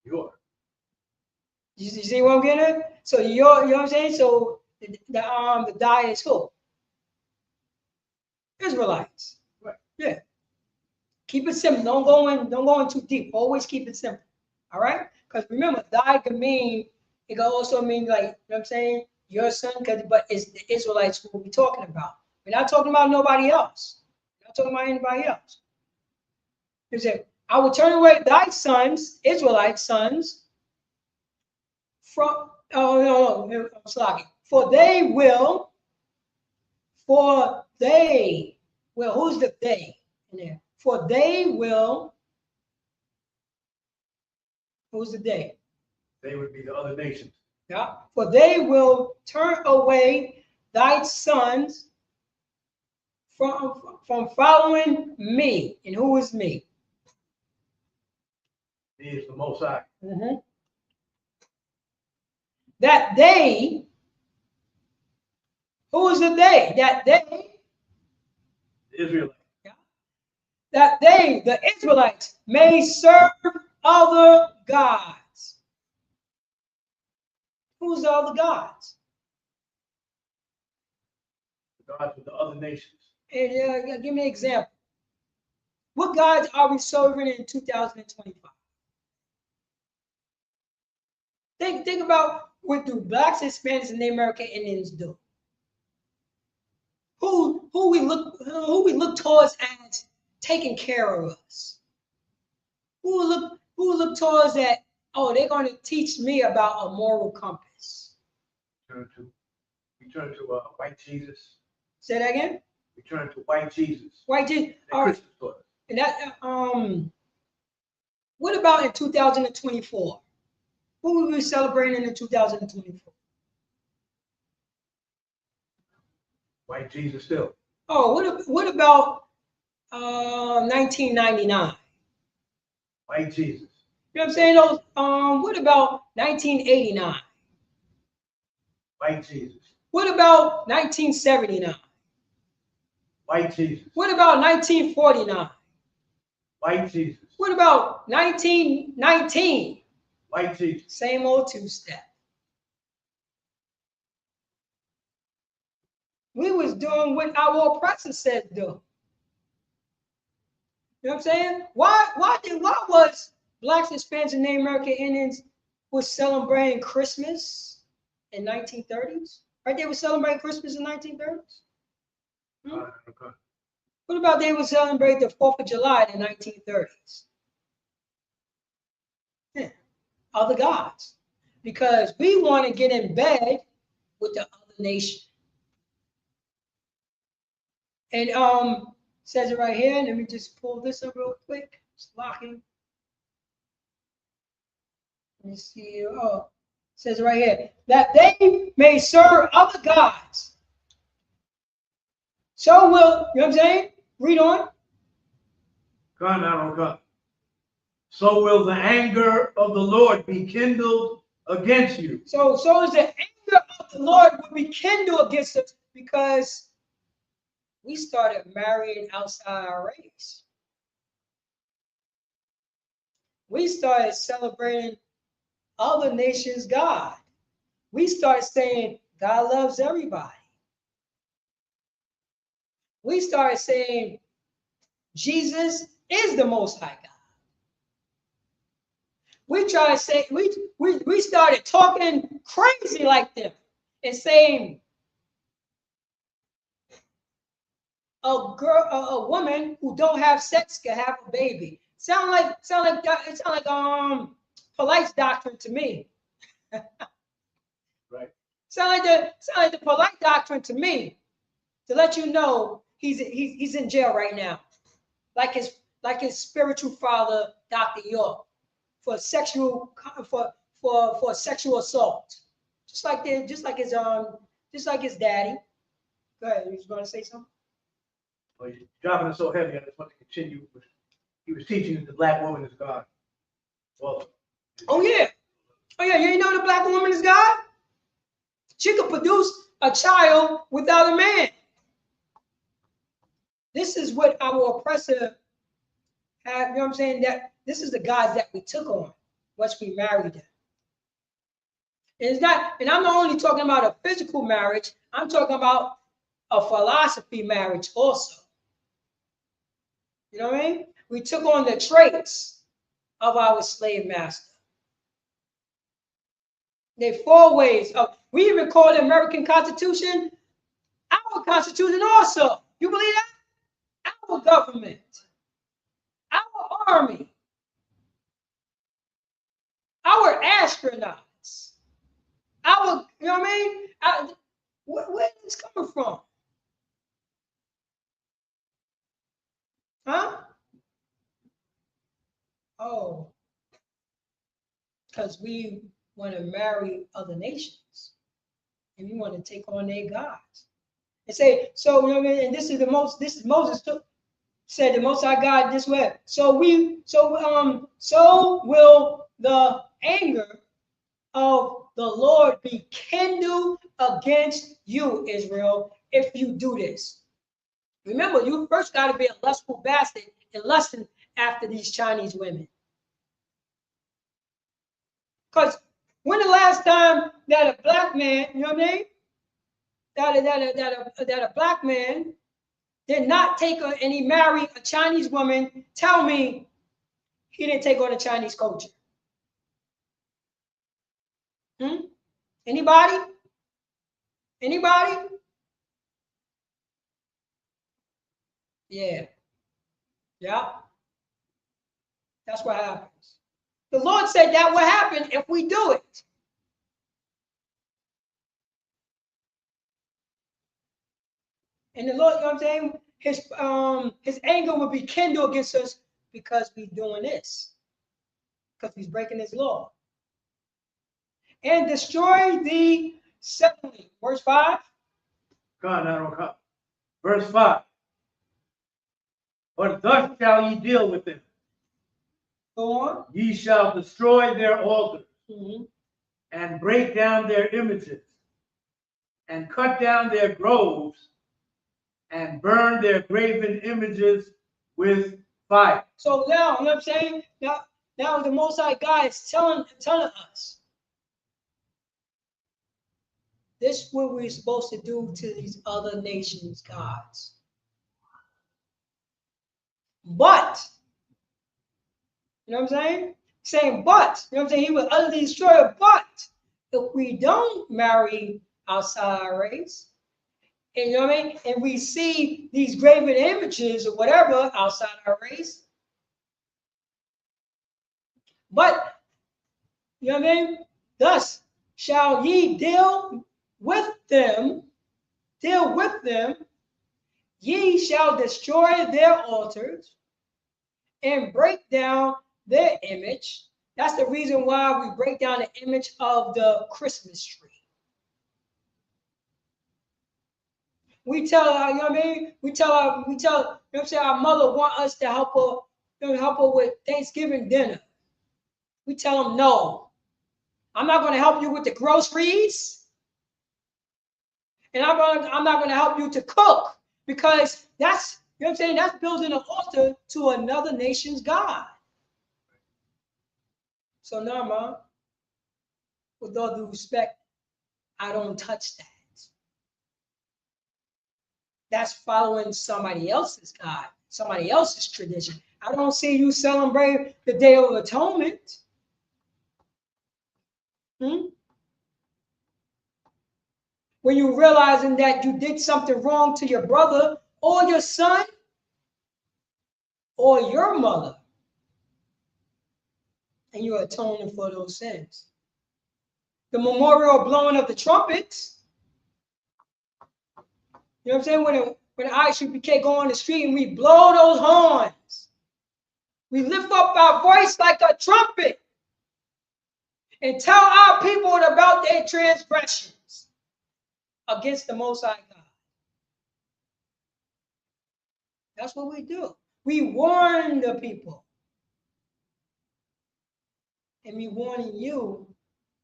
Your. You see what I'm getting at? So you know what I'm saying? So the die is who? Israelites. Right. Yeah. Keep it simple. Don't go in too deep. Always keep it simple. All right? Because remember, die can mean, it can also mean like, you know what I'm saying? Your son, but it's the Israelites who we're talking about. We're not talking about nobody else. We're not talking about anybody else. He said, I will turn away thy sons, Israelite sons, from, I'm sorry. For they will, who's the they in there? For they will, who's the they? They would be the other nations. Yeah. For they will turn away thy sons from following me. And who is me? He is the Most High. That they, who is the they? That they, Israelites. that they, the Israelites, may serve other gods. Who's the other gods? The gods of the other nations. And give me an example. What gods are we serving in 2025? Think about what do blacks, Hispanics, and Native American Indians do? Who we look towards as taking care of us? Who look towards that? Oh, they're going to teach me about a moral compass. We turn to white Jesus. Say that again. We turn to white Jesus. White Jesus. Christmas for us. And that what about in 2024? Who will we be celebrating in 2024? White Jesus still. Oh, what about 1999? White Jesus. You know what I'm saying? Those what about 1989? White Jesus. What about 1979? White Jesus. What about 1949? White Jesus. What about 1919? White Jesus. Same old two-step. We was doing what our oppressors said do. You know what I'm saying? Why was blacks, Hispanics, and Native American Indians was celebrating Christmas in 1930s? Right? They were celebrating Christmas in 1930s. Okay. What about they would celebrate the 4th of July in the 1930s? Yeah. Other gods. Because we want to get in bed with the other nation. And says it right here. Let me just pull this up real quick. It's locking. Let me see. Oh, says it right here. That they may serve other gods. So will, you know what I'm saying? Read on. So will the anger of the Lord be kindled against you. So is the anger of the Lord will be kindled against us because we started marrying outside our race. We started celebrating other nations' God. We started saying God loves everybody. We started saying Jesus is the Most High God. We try to say we started talking crazy like them and saying a woman who don't have sex can have a baby. Sound like that. It sound like polite doctrine to me. Right. Sound like the polite doctrine to me, to let you know he's in jail right now, like his spiritual father, Dr. York, for sexual assault, just like his daddy. Go ahead, you was going to say something? Well, you're dropping it so heavy. I just want to continue. He was teaching that the black woman is God. Well. Oh yeah. You ain't know the black woman is God? She could produce a child without a man. This is what our oppressor had, you know what I'm saying? That this is the gods that we took on once we married them. And it's not, and I'm not only talking about a physical marriage, I'm talking about a philosophy marriage also. You know what I mean? We took on the traits of our slave master. There are 4 ways of, we even call the American Constitution our Constitution also. You believe that? Our government, our army, our astronauts, our, you know what I mean? Where is this coming from? Huh? Oh, because we want to marry other nations and we want to take on their gods. And say, so, you know what I mean? And this is Moses said the Most High God this way. So will the anger of the Lord be kindled against you, Israel, if you do this. Remember, you first got to be a lustful bastard and lusting after these Chinese women. Because when the last time that a black man, you know what I mean? That a black man did not take her and he married a Chinese woman, tell me he didn't take on the Chinese culture. Anybody? Anybody? Yeah. Yeah. That's what happens. The Lord said that will happen if we do it. And the Lord, you know what I'm saying? His anger will be kindled against us because we're doing this. Because he's breaking his law. And destroy thee suddenly. Verse 5. Come. Verse 5. But thus shall ye deal with them. Go on. Ye shall destroy their altars, and break down their images, and cut down their groves, and burn their graven images with fire. So now, you know what I'm saying? Now the Most High God is telling us this is what we're supposed to do to these other nations' gods. But, you know what I'm saying? Saying, but, you know what I'm saying? He will utterly destroy it. But if we don't marry outside our race, and you know what I mean? And we see these graven images or whatever outside our race, but, you know what I mean? Thus shall ye deal with them, ye shall destroy their altars and break down their image. That's the reason why we break down the image of the Christmas tree. We tell her, you know what I mean? We tell, you know what I'm saying, our mother want us to help her, you know, help her with Thanksgiving dinner. We tell them, no, I'm not going to help you with the groceries. And I'm not going to help you to cook, because that's, you know what I'm saying, that's building an altar to another nation's God. So now, Mom, with all due respect, I don't touch that. That's following somebody else's God, somebody else's tradition. I don't see you celebrate the Day of Atonement. When you're realizing that you did something wrong to your brother or your son or your mother, and you're atoning for those sins. The memorial blowing of the trumpets. You know what I'm saying? When the ISUPK go on the street and we blow those horns, we lift up our voice like a trumpet and tell our people about their transgressions against the Most High God. That's what we do. We warn the people. And we warning you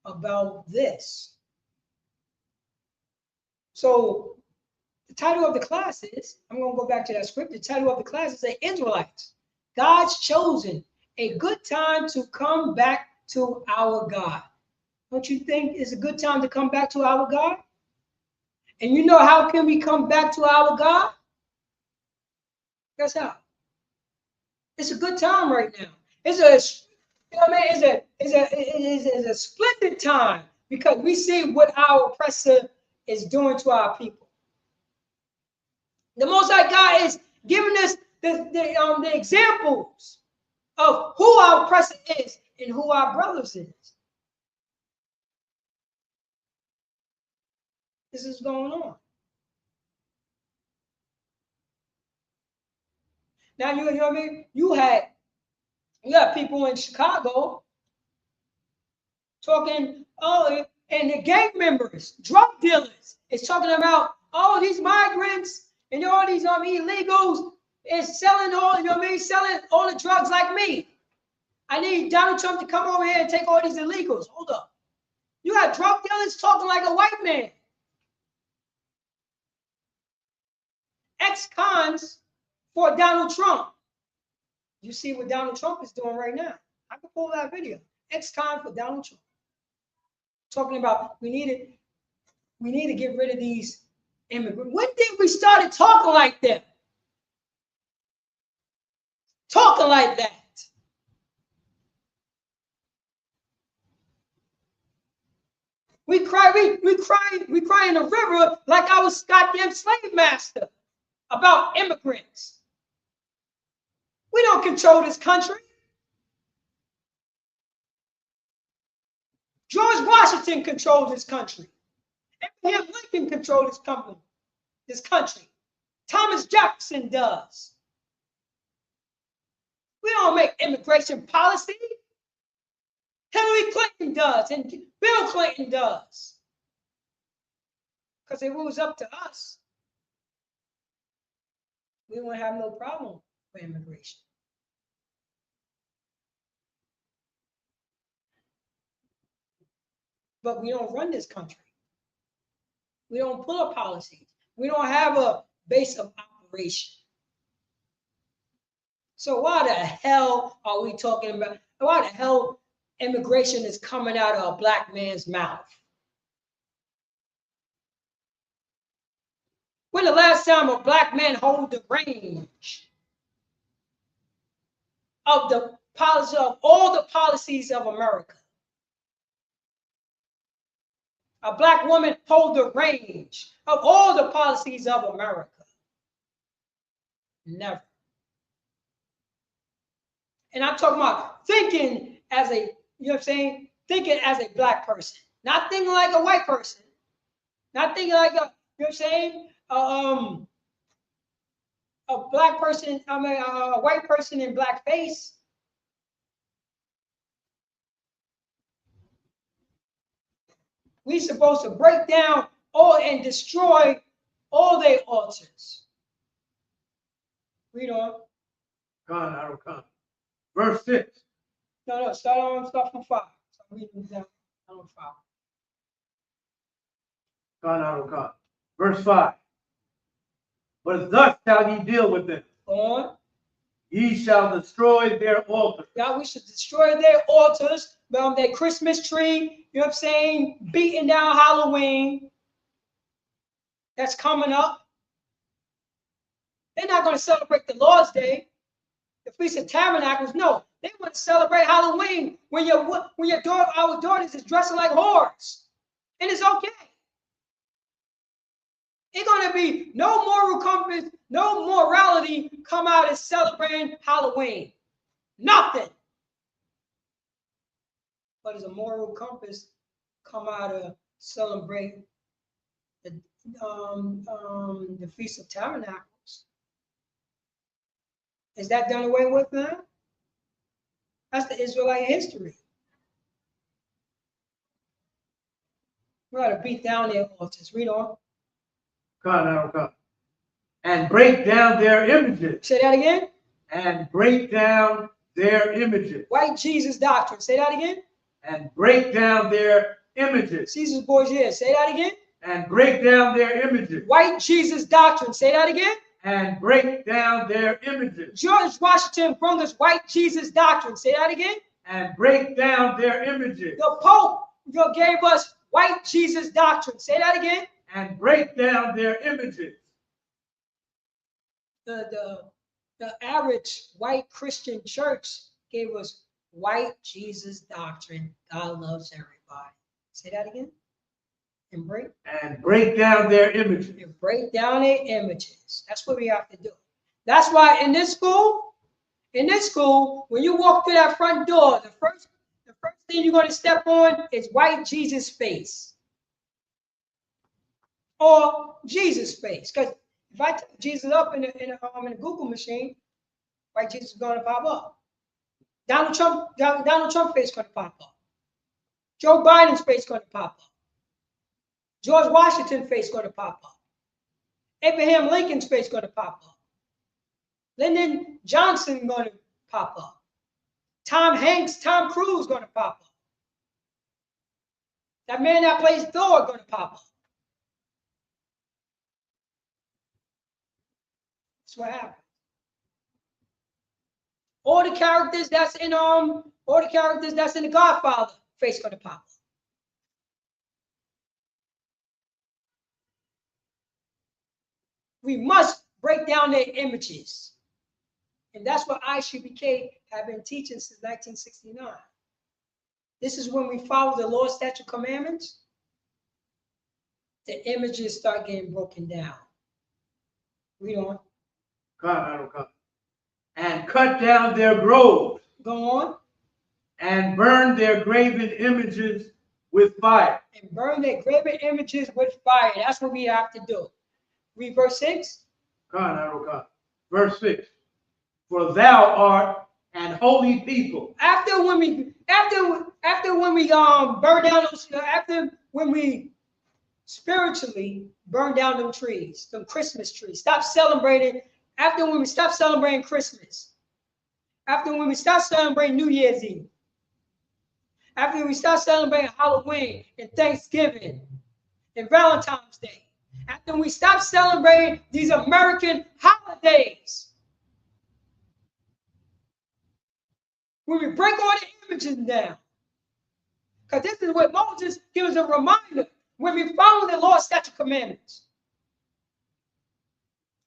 about this. So the title of the class is, I'm going to go back to that script. The title of the class is the Israelites, God's chosen, a good time to come back to our God. Don't you think it's a good time to come back to our God? And you know how can we come back to our God? Guess how? It's a good time right now. It's a, you know what I mean? It's a splendid time because we see what our oppressor is doing to our people. The Most High God is giving us the examples of who our oppressor is and who our brothers is. This is going on. Now you know what I mean? You had people in Chicago talking, oh, and the gang members, drug dealers, is talking about, oh, these migrants and all these illegals is selling all, you know what I mean, selling all the drugs like me. I need Donald Trump to come over here and take all these illegals. Hold up. You got drug dealers talking like a white man. Ex-cons for Donald Trump. You see what Donald Trump is doing right now. I can pull that video. Ex-con for Donald Trump. Talking about we need to get rid of these immigrants. When did we start talking like that? Talking like that. We cry in the river like I was goddamn slave master about immigrants. We don't control this country. George Washington controlled this country. Abraham Lincoln controlled this country. Thomas Jefferson does. We don't make immigration policy. Hillary Clinton does, and Bill Clinton does. Because if it was up to us, we wouldn't have no problem with immigration. But we don't run this country. We don't pull up policies. We don't have a base of operation. So why the hell are we talking about, why the hell immigration is coming out of a black man's mouth? When the last time a black man held the range of the policy of all the policies of America? A black woman hold the range of all the policies of America? Never. And I'm talking about thinking as a, you know what I'm saying? Thinking as a black person, not thinking like a white person, not thinking like a, you know what I'm saying? A black person, I mean, a white person in blackface. We supposed to break down all and destroy all their altars. Read on. Khan, I don't come. Verse 6. No, start from 5. So I'm reading down on 5. Khan, I don't come. Verse 5. But thus shall ye deal with them. Go on. Ye shall destroy their altars. Yeah, we should destroy their altars, their Christmas tree, you know what I'm saying? Beating down Halloween. That's coming up. They're not going to celebrate the Lord's Day, the Feast of Tabernacles. No, they want to celebrate Halloween when our daughters is dressing like whores. And it's okay. It's going to be no moral compass, no morality come out as celebrating Halloween. Nothing. what is a moral compass come out of celebrate the Feast of Tabernacles? Is that done away with now? That's the Israelite history. We ought to beat down their altars. Read on. And break down their images. Say that again. And break down their images. White Jesus doctrine. Say that again. And break down their images. Caesar's Borgia. Say that again. And break down their images. White Jesus doctrine. Say that again. And break down their images. George Washington brought us white Jesus doctrine. Say that again. And break down their images. The Pope gave us white Jesus doctrine. Say that again. And break down their images. The average white Christian church gave us white Jesus doctrine. God loves everybody. Say that again. And break down their images. And break down their images. That's what we have to do. That's why in this school, when you walk through that front door, the first thing you're going to step on is white Jesus face. Or Jesus face. Because if I type Jesus up in a Google machine, white Jesus is going to pop up. Donald Trump face is going to pop up. Joe Biden's face is going to pop up. George Washington's face is going to pop up. Abraham Lincoln's face is going to pop up. Lyndon Johnson is going to pop up. Tom Cruise is going to pop up. That man that plays Thor is going to pop up. That's what happened. All the characters that's in the Godfather face going to pop up. We must break down their images. And that's what ISUPK have been teaching since 1969. This is when we follow the law, statute, commandments. The images start getting broken down. Read on. And cut down their groves. Go on. And burn their graven images with fire. And burn their graven images with fire. That's what we have to do. Read verse 6. Verse 6. For thou art an holy people. After when we spiritually burn down them trees, them Christmas trees. Stop celebrating. After when we stop celebrating Christmas. After when we stop celebrating New Year's Eve. After we start celebrating Halloween and Thanksgiving and Valentine's Day. After we stop celebrating these American holidays. When we break all the images down. Because this is what Moses gives us a reminder. When we follow the law, statute, commandments.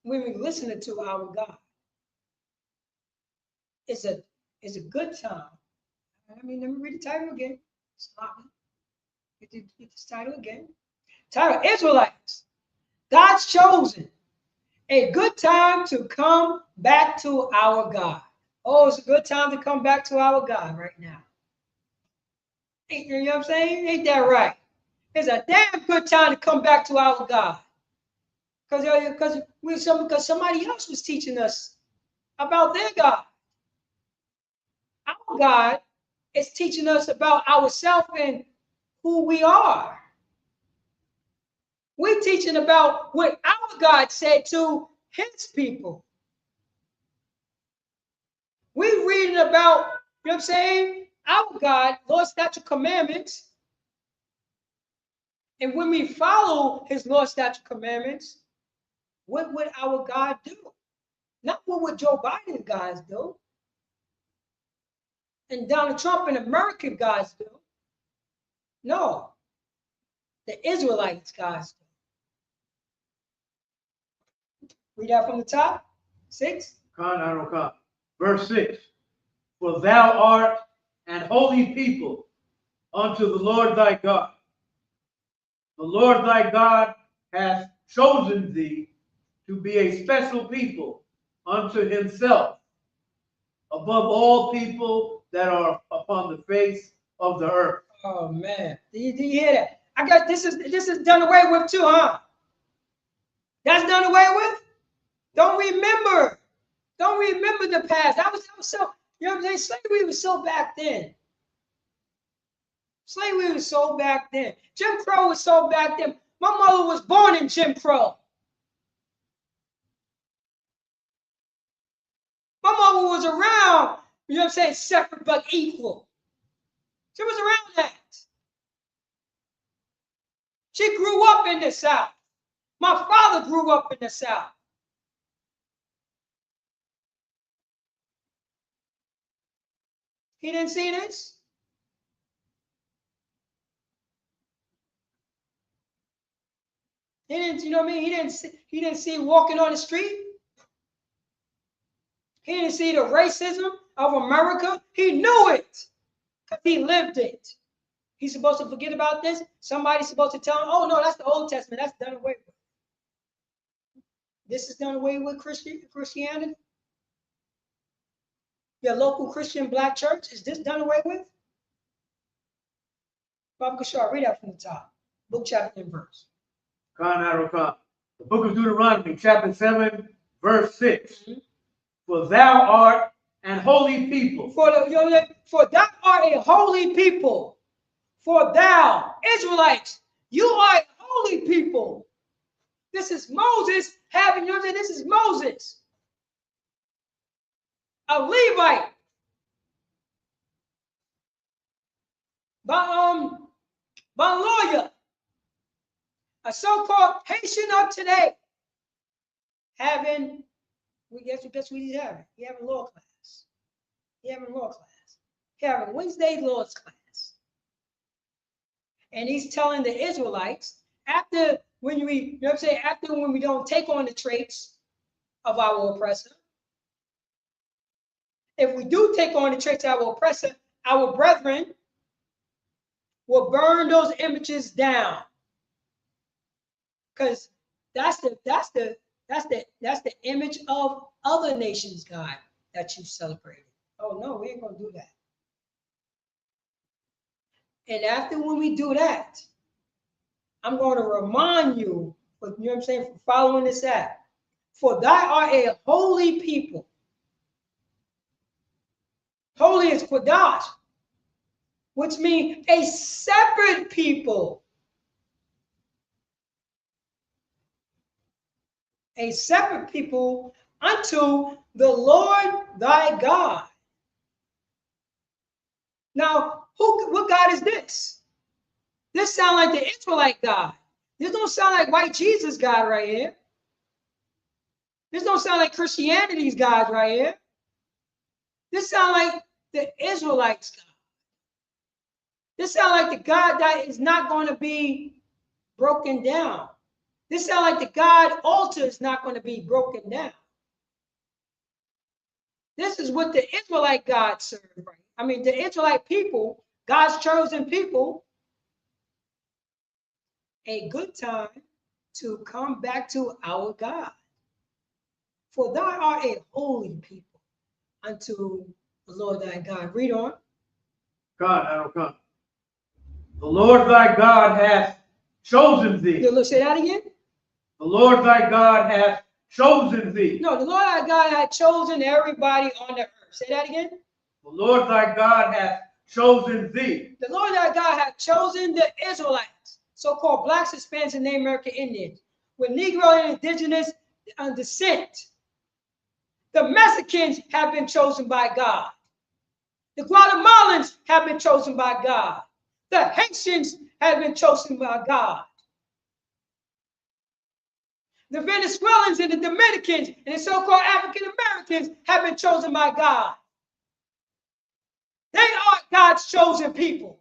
When we listen to our God. It's a good time. Let me read the title again. Stop me. Get this title again. Title, Israelites. God's chosen. A good time to come back to our God. Oh, it's a good time to come back to our God right now. You know what I'm saying? Ain't that right? It's a damn good time to come back to our God. Because somebody else was teaching us about their God. Our God is teaching us about ourselves and who we are. We're teaching about what our God said to his people. We're reading about, you know what I'm saying? Our God, law, statute, commandments. And when we follow his law, statute, commandments, what would our God do? Not what would Joe Biden guys do. And Donald Trump and American guys do. No. The Israelites guys do. Read that from the top. 6. Verse 6. For thou art an holy people unto the Lord thy God. The Lord thy God hath chosen thee to be a special people unto himself, above all people that are upon the face of the earth. Oh man, do you hear that? I got this is done away with too, huh? That's done away with. Don't remember the past. That was so. You know what I'm saying? Slavery was so back then. Slavery was so back then. Jim Crow was so back then. My mother was born in Jim Crow. My mother was around, you know what I'm saying, separate but equal. She was around that. She grew up in the South. My father grew up in the South. He didn't see this? He didn't, you know what I mean? He didn't see walking on the street. He didn't see the racism of America. He knew it because he lived it. He's supposed to forget about this. Somebody's supposed to tell him, oh no, that's the Old Testament. That's done away with. This is done away with Christianity. Your local Christian black church, is this done away with? Bob Kashar, read that from the top. Book, chapter, and verse. The book of Deuteronomy, chapter 7, verse 6. For thou art an holy people. For thou art a holy people. For thou, Israelites, you are a holy people. This is Moses having, you know what I'm saying? This is Moses, a Levite. By lawyer, a so-called Haitian of today, having, guess what he's having? He's having law class. He's having law class. He's having Wednesday law class. And he's telling the Israelites, after when we, you know what I'm saying, after when we don't take on the traits of our oppressor, if we do take on the traits of our oppressor, our brethren will burn those images down. Because that's the image of other nations, God, that you celebrated. Oh no, we ain't gonna do that. And after when we do that, I'm going to remind you, you know what I'm saying, for following this act. For thou art a holy people. Holy is Kodash, which means a separate people. A separate people unto the Lord thy God. Now, what God is this? This sounds like the Israelite God. This don't sound like white Jesus God right here. This don't sound like Christianity's God right here. This sounds like the Israelites' God. This sounds like the God that is not going to be broken down. This sounds like the God altar is not going to be broken down. This is what the Israelite God served, right? I mean, the Israelite people, God's chosen people, a good time to come back to our God. For thou art a holy people unto the Lord thy God. Read on. God, I don't come. The Lord thy God hath chosen thee. Look, say that again. The Lord thy God hath chosen thee. No, the Lord thy God hath chosen everybody on the earth. Say that again. The Lord thy God hath chosen thee. The Lord thy God hath chosen the Israelites, so-called blacks, Hispanics, and Native American Indians, with Negro and indigenous descent. The Mexicans have been chosen by God. The Guatemalans have been chosen by God. The Haitians have been chosen by God. The Venezuelans and the Dominicans and the so-called African Americans have been chosen by God. They are God's chosen people.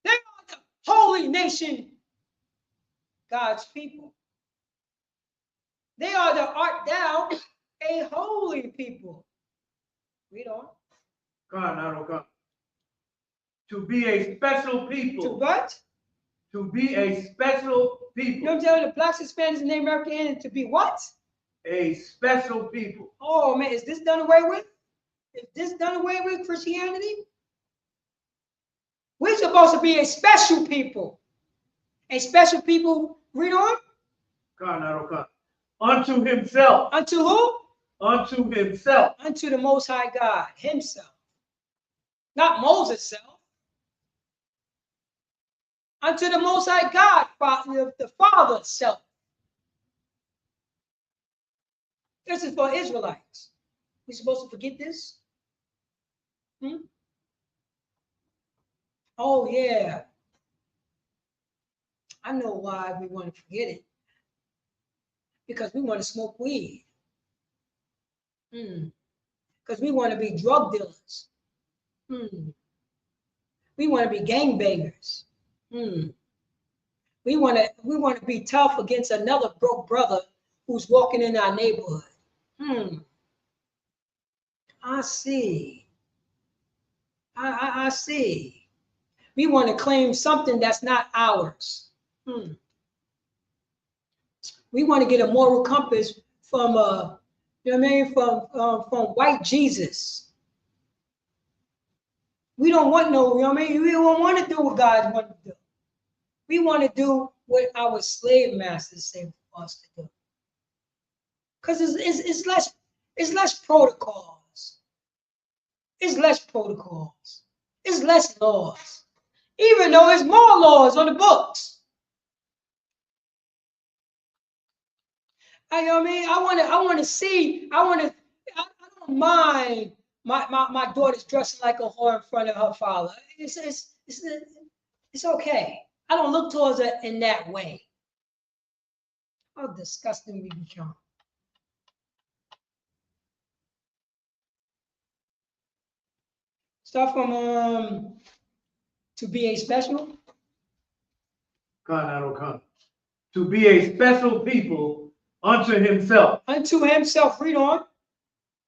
They are the holy nation, God's people. They are the art thou a holy people. Read on. God, I don't come. To be a special people. To what? To be a special people. You know what I'm telling you? The blacks, Hispanics, and Native American Indians to be what? A special people. Oh man, is this done away with? Is this done away with Christianity? We're supposed to be a special people. A special people, read on. Unto himself. Unto who? Unto himself. Unto the Most High God, himself. Not Moses' self. Unto the Most High God, the Father's self. This is for Israelites. We supposed to forget this? Oh, yeah. I know why we want to forget it. Because we want to smoke weed. Because we want to be drug dealers. We want to be gangbangers. We want to be tough against another broke brother who's walking in our neighborhood. I see. I see. We want to claim something that's not ours. We want to get a moral compass from you know what I mean, from white Jesus. We don't want no, you know what I mean? We don't want to do what God wants to do. We want to do what our slave masters say for us to do. Because it's less protocols. It's less protocols. It's less laws. Even though there's more laws on the books. You know what I mean? I want to see, I don't mind my daughter's dressing like a whore in front of her father. It's okay. I don't look towards her in that way. How disgusting we become. Start from to be a special. To be a special people unto himself. Unto himself. Read on.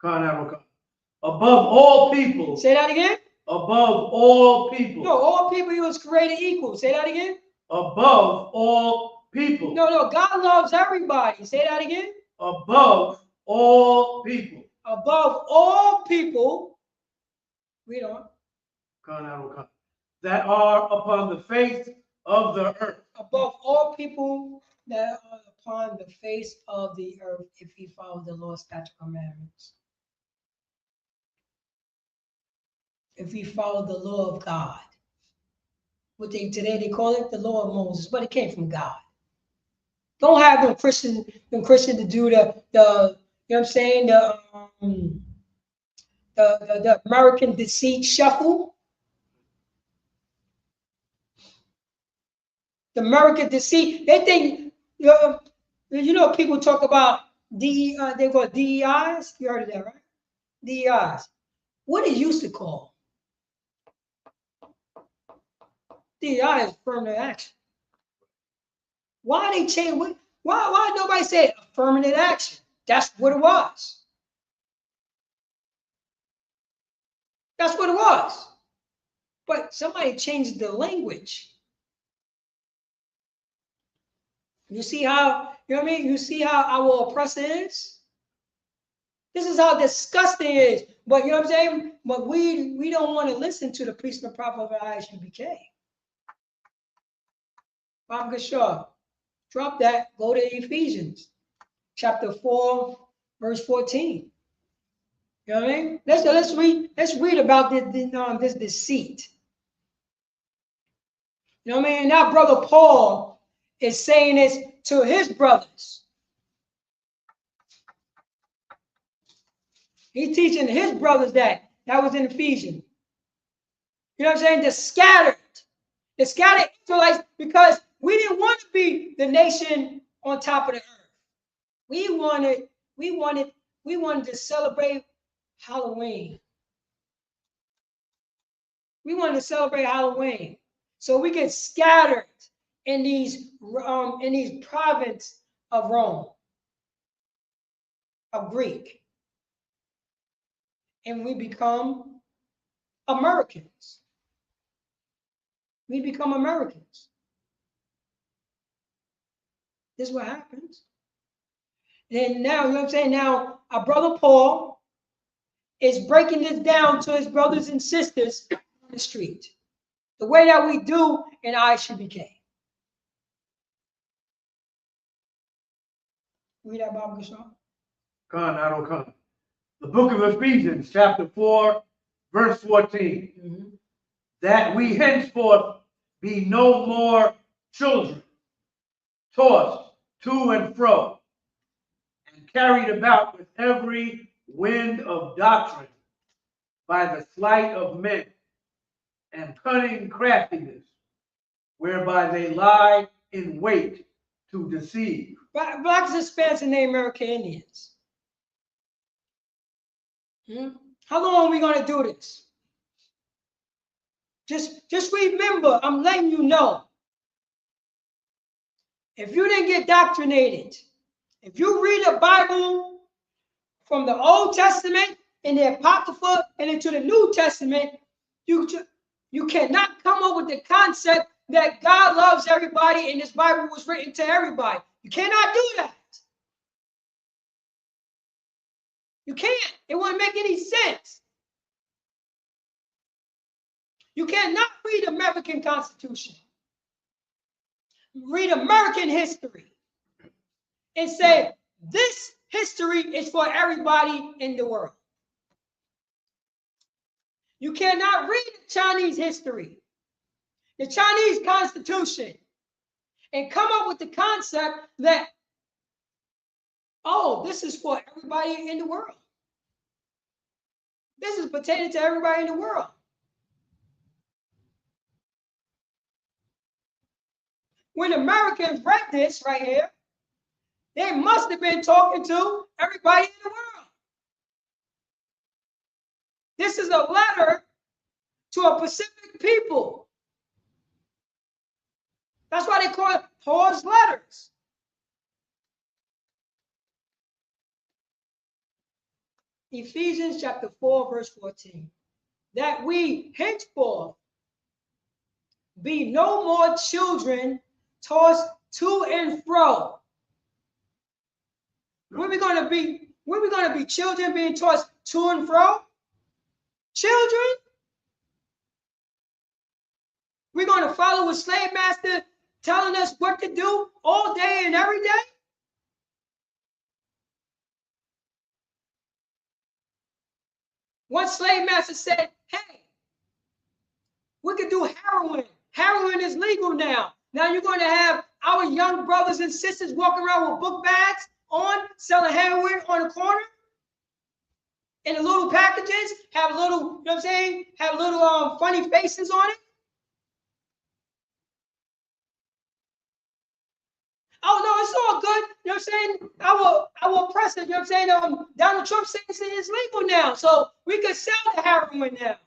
Above all people. Say that again. Above all people. No, all people he was created equal. Say that again. Above all people. No, God loves everybody. Say that again. Above all people. Above all people. Read on. That are upon the face of the earth. Above all people that are upon the face of the earth, if he follows the law, statute, commandments. If we follow the law of God. Today they call it the law of Moses, but it came from God. Don't have them Christian to do the you know what I'm saying, the American deceit shuffle. The American deceit, they think, you know, people talk about they call DEIs. You heard of that, right? DEIs. What it used to call? DEI is affirmative action. Why they change? Why nobody say affirmative action? That's what it was. That's what it was. But somebody changed the language. You see how, you know what I mean? You see how our oppressor is? This is how disgusting it is. But you know what I'm saying? But we don't want to listen to the priest and the prophet of ISUPK. Bob Gashaw, drop that, go to Ephesians chapter 4, verse 14. You know what I mean? Let's read about this deceit. You know what I mean? Now brother Paul is saying this to his brothers. He's teaching his brothers that was in Ephesians. You know what I'm saying? The scattered Israelites, because we didn't want to be the nation on top of the earth. We wanted to celebrate Halloween. We wanted to celebrate Halloween. So we get scattered in these provinces of Rome, of Greek. And we become Americans. We become Americans. This is what happens. And now, you know what I'm saying? Now, our brother Paul is breaking this down to his brothers and sisters on the street. The way that we do in ISUPK. Read that Bible, Sean. I don't come. The book of Ephesians, chapter 4, verse 14. That we henceforth be no more children, tossed to and fro, and carried about with every wind of doctrine by the sleight of men and cunning craftiness, whereby they lie in wait to deceive. Blacks, Hispanics, and Native American Indians. How long are we going to do this? Just remember, I'm letting you know. If you didn't get indoctrinated, if you read the Bible from the Old Testament and the Apocrypha and into the New Testament, you cannot come up with the concept that God loves everybody and this Bible was written to everybody. You cannot do that. You can't. It wouldn't make any sense. You cannot read American Constitution, read American history, and say this history is for everybody in the world. You cannot read the Chinese history, the Chinese Constitution, and come up with the concept that, oh, this is for everybody in the world. This is pertaining to everybody in the world. When Americans read this right here, they must have been talking to everybody in the world. This is a letter to a Pacific people. That's why they call it Paul's letters. Ephesians chapter 4, verse 14. That we henceforth be no more children tossed to and fro. When we gonna be children being tossed to and fro? Children? We're gonna follow a slave master telling us what to do all day and every day? One slave master said, hey, we could do heroin. Heroin is legal now. Now you're going to have our young brothers and sisters walking around with book bags on, selling heroin on the corner. In the little packages, have little, you know what I'm saying? Have little funny faces on it. Oh, no, it's all good. You know what I'm saying? Our president, you know what I'm saying? Donald Trump says it's legal now. So we can sell the heroin now.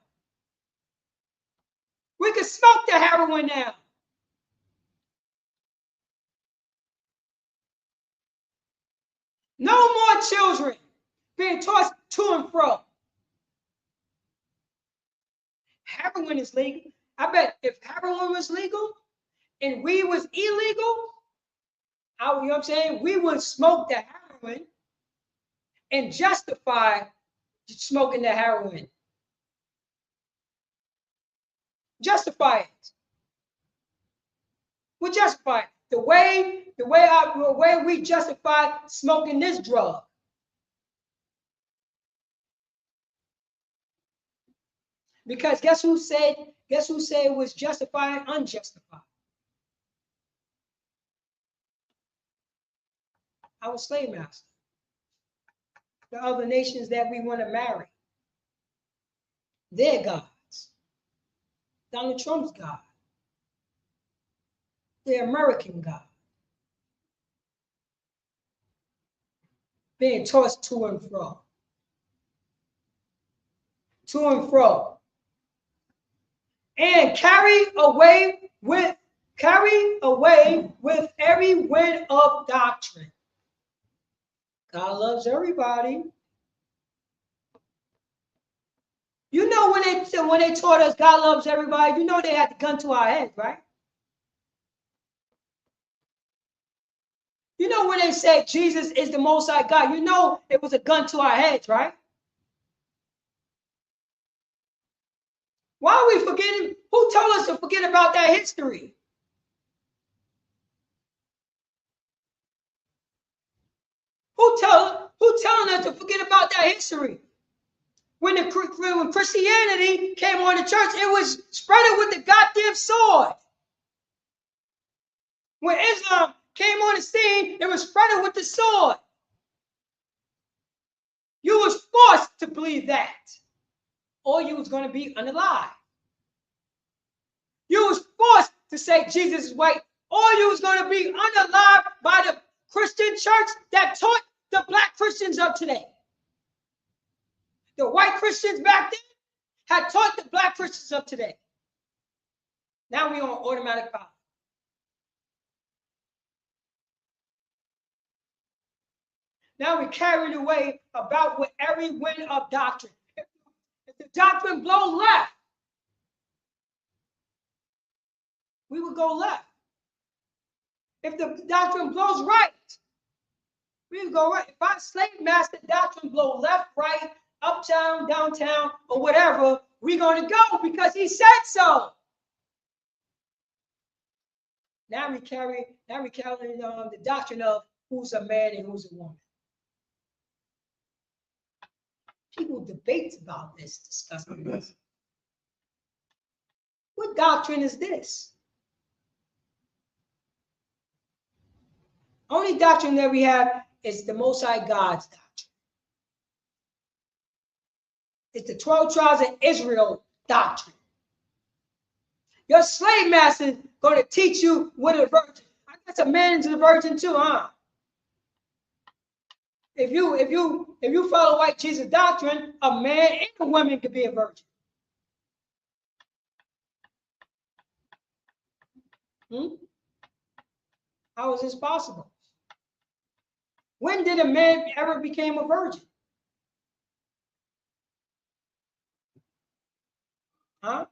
We can smoke the heroin now. No more children being tossed to and fro. Heroin is legal. I bet if heroin was legal and weed was illegal, you know what I'm saying? We would smoke the heroin and justify smoking the heroin. Justify it. We justify it. The way we justify smoking this drug. Because guess who said it was justified and unjustified? Our slave master. The other nations that we want to marry. Their gods. Donald Trump's God. The American God. Being tossed to and fro. To and fro. And carry away with every wind of doctrine. God loves everybody. You know when they taught us God loves everybody, you know they had the gun to our head, right? You know when they said Jesus is the Most High God, you know it was a gun to our heads, right? Why are we forgetting? Who told us to forget about that history? Who telling us to forget about that history? When Christianity came on the church, it was spreading with the goddamn sword. When Islam came on the scene, it was spreading with the sword. You was forced to believe that, or you was going to be unalive. You was forced to say Jesus is white, or you was going to be unalive by the Christian church that taught the black Christians of today. The white Christians back then had taught the black Christians of today. Now we on automatic pilot. Now we carried away about with every wind of doctrine. If the doctrine blows left, we would go left. If the doctrine blows right, we would go right. If our slave master doctrine blow left, right, uptown, downtown, or whatever, we're going to go because he said so. Now we carry the doctrine of who's a man and who's a woman. People debate about this, discussing this. What doctrine is this? Only doctrine that we have is the Most High God's doctrine. It's the 12 tribes of Israel doctrine. Your slave master is going to teach you what a virgin. I guess a man's a virgin too, huh? If you follow white Jesus doctrine, a man and a woman could be a virgin. How is this possible? When did a man ever become a virgin? Huh?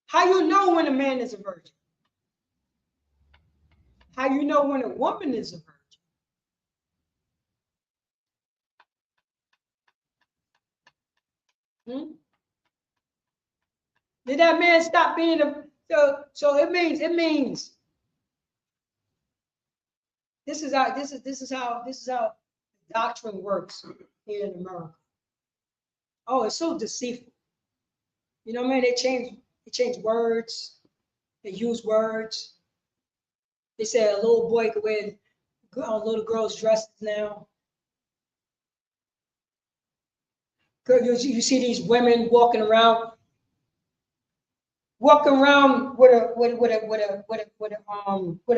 How you know when a man is a virgin? How you know when a woman is a virgin? Did that man stop being a so it means this is how doctrine works here in America. Oh, it's so deceitful. You know what I mean? They change words, they use words. They say a little boy could wear little girls' dresses now. You see these women walking around with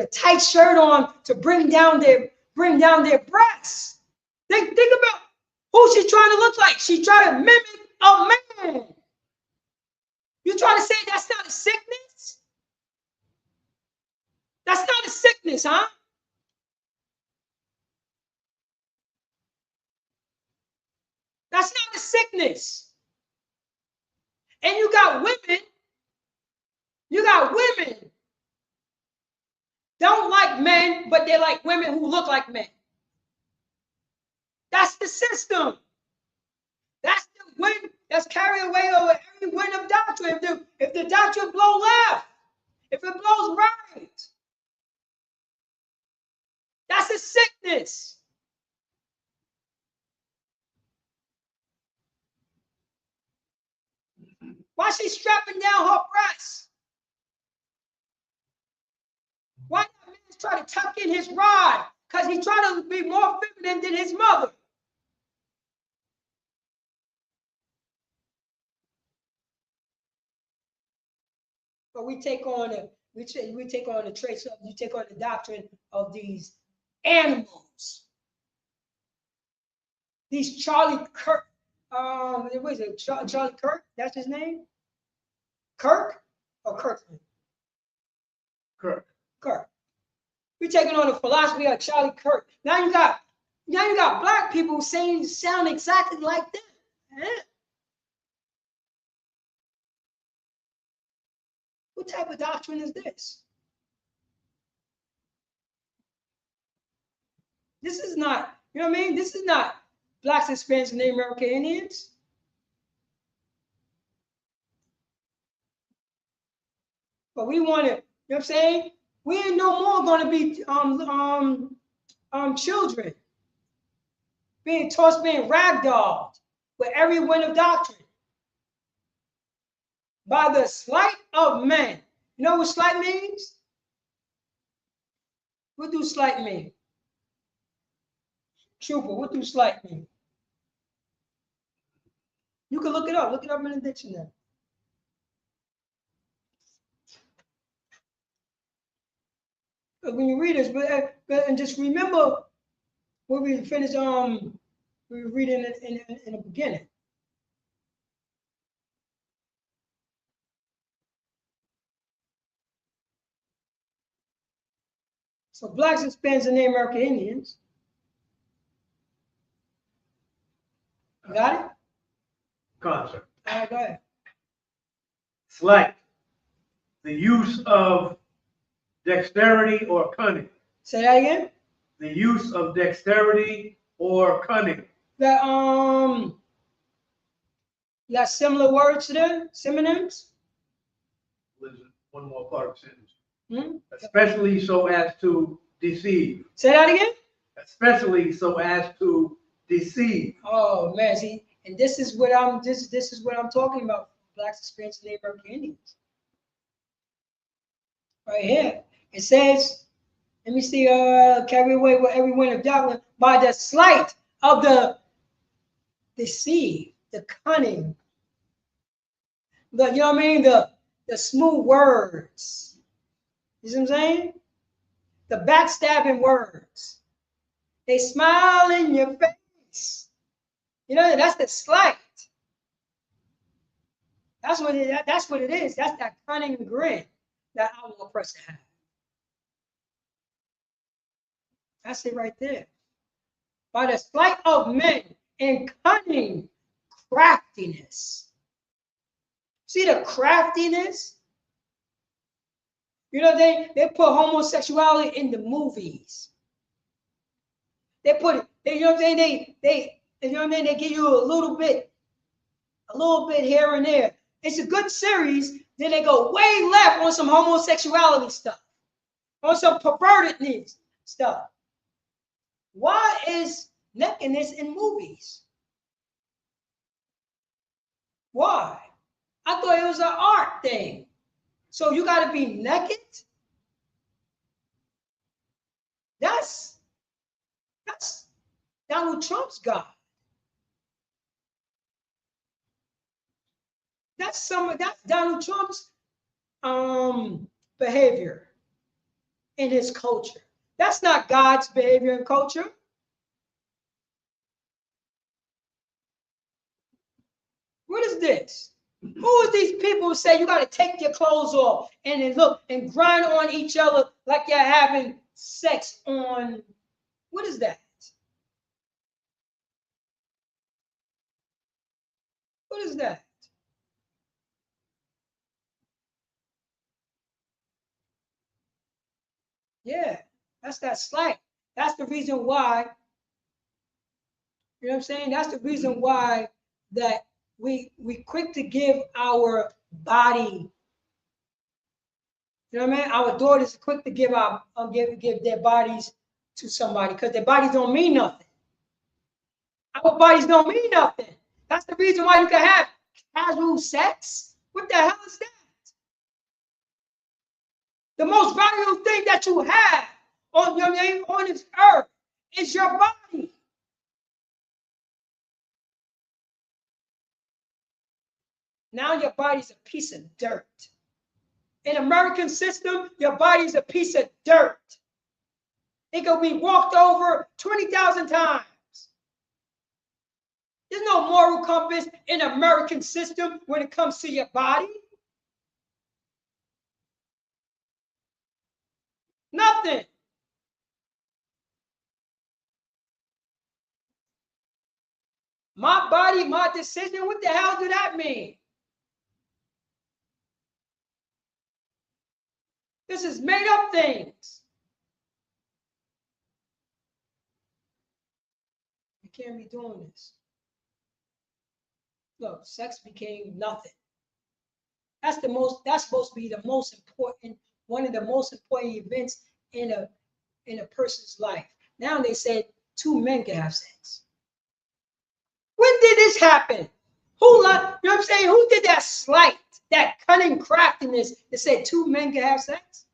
a tight shirt on to bring down their breasts. Think about who she's trying to look like. She's trying to mimic a man. You trying to say that's not a sickness? That's not a sickness, huh? That's not a sickness. And you got women don't like men, but they like women who look like men. That's the system. That's the wind that's carried away over every wind of doctrine. If the doctrine blows left, if it blows right, that's a sickness. Why she strapping down her breasts? Why that man's trying to tuck in his rod? Because he's trying to be more feminine than his mother. But we take on the traits of, you take on the doctrine of these animals. These Charlie Kirk, what is it? Charlie Kirk? That's his name? Kirk or Kirkland? Kirk. We're taking on the philosophy of Charlie Kirk. Now you got black people sound exactly like them. What type of doctrine is this? This is not, you know what I mean? This is not blacks, Hispanics, and Native American Indians. But we want to, you know what I'm saying? We ain't no more going to be children being tossed, being ragdolled with every wind of doctrine by the sleight of men. You know what sleight means? What do sleight mean? Trooper, what do sleight mean? You can look it up. Look it up in the dictionary. But when you read this, and just remember what we finished. We were reading in the beginning. So blacks, Hispanics, and Native American Indians. You got it? Concept. All right, go ahead. Sleight. The use of dexterity or cunning. Say that again. The use of dexterity or cunning. That you got similar words to them, synonyms. Listen, one more part of the sentence. Hmm? Especially so as to deceive. Say that again. Especially so as to deceive. Oh man, see, and this is what I'm this is what I'm talking about. Blacks, Hispanics, and Native American Indians. Right here, it says, let me see, carry away with every wind of doctrine by the sleight of the deceive, the cunning, the, you know what I mean, the smooth words. You see what I'm saying? The backstabbing words. They smile in your face. You know, that's the sleight. That's what it is. That's that cunning grin that our oppressor has. That's it right there. By the sleight of men and cunning craftiness. See the craftiness? You know, they put homosexuality in the movies. They put it, you know what I'm saying? They you know what I mean? They give you a little bit here and there. It's a good series. Then they go way left on some homosexuality stuff, on some perverted stuff. Why is nakedness in movies? Why? I thought it was an art thing. So you got to be naked? That's Donald Trump's God. That's Donald Trump's behavior in his culture. That's not God's behavior and culture. What is this? Who are these people who say you got to take your clothes off and then look and grind on each other like you're having sex on? What is that? What is that? Yeah, that's that slight. That's the reason why, you know what I'm saying? That's the reason why that we quick to give our body, you know what I mean? Our daughters are quick to give their bodies to somebody because their bodies don't mean nothing. Our bodies don't mean nothing. That's the reason why you can have casual sex. What the hell is that? The most valuable thing that you have on this earth is your body. Now your body's a piece of dirt. In American system, your body's a piece of dirt. It can be walked over 20,000 times. There's no moral compass in American system when it comes to your body. Nothing. My body, my decision, what the hell do that mean? This is made up things. You can't be doing this. Look, sex became nothing. That's supposed to be the most important, one of the most important events in a person's life. Now they said 2 men can have sex. When did this happen? Who, you know what I'm saying? Who did that slight, that cunning craftiness that said 2 men can have sex?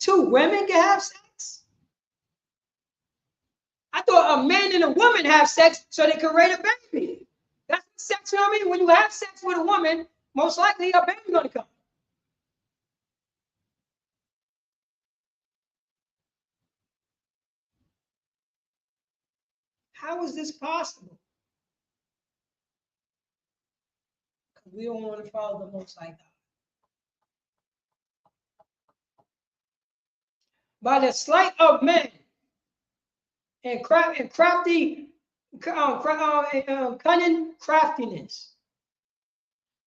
2 women can have sex? I thought a man and a woman have sex so they can raise a baby. That's sex, you know what I mean? When you have sex with a woman, most likely a baby's gonna come. How is this possible? Because we don't want to follow the Most High God. By the sleight of men and crafty, cunning craftiness,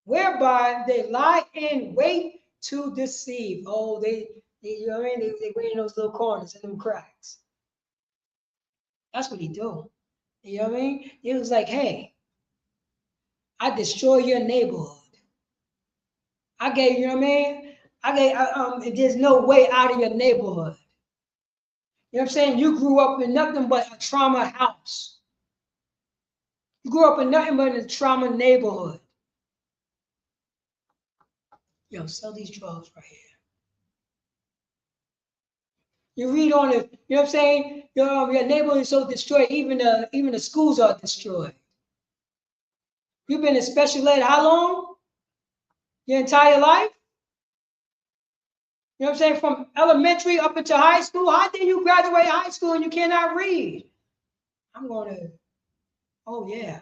whereby they lie in wait to deceive. Oh, you know what I mean? They wait in those little corners and them cracks. That's what he do. You know what I mean? It was like, hey, I destroy your neighborhood. I gave, you know what I mean? There's no way out of your neighborhood. You know what I'm saying? You grew up in nothing but a trauma house. You grew up in nothing but a trauma neighborhood. Yo, sell these drugs right here. You read on it, you know what I'm saying? Your neighborhood is so destroyed, even the schools are destroyed. You've been in special ed how long? Your entire life? You know what I'm saying? From elementary up into high school. How did you graduate high school and you cannot read? I'm going to, oh yeah,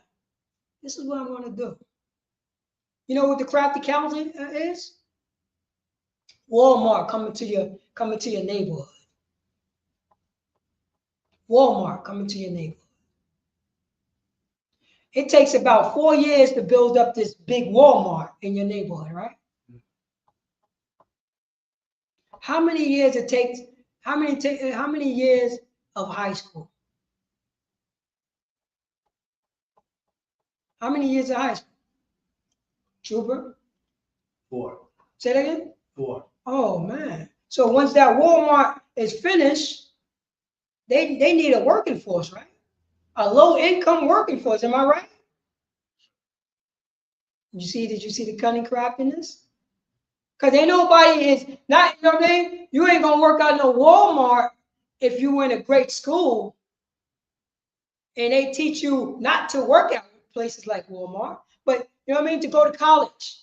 this is what I'm going to do. You know what the crafty counseling is? Walmart coming to your neighborhood. Walmart coming to your neighborhood. It takes about 4 years to build up this big Walmart in your neighborhood, right? How many years it takes? How many years of high school? How many years of high school? Trooper? 4. Say that again? 4. Oh man. So once that Walmart is finished, they need a working force, right? A low income working force, am I right? Did you see the cunning craftiness? Because ain't nobody is not, you know what I mean? You ain't gonna work out no Walmart if you in a great school and they teach you not to work at places like Walmart, but you know what I mean, to go to college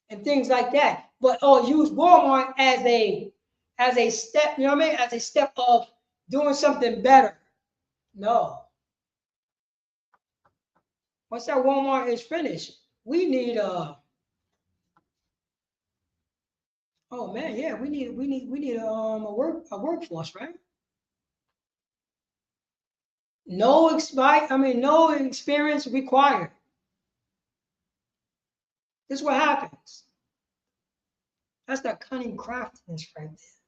and things like that. But use Walmart as a step, you know what I mean, as a step of doing something better. No. Once that Walmart is finished, we need oh man, yeah, we need a workforce, right? No experience required. This is what happens. That's that cunning craftiness right there.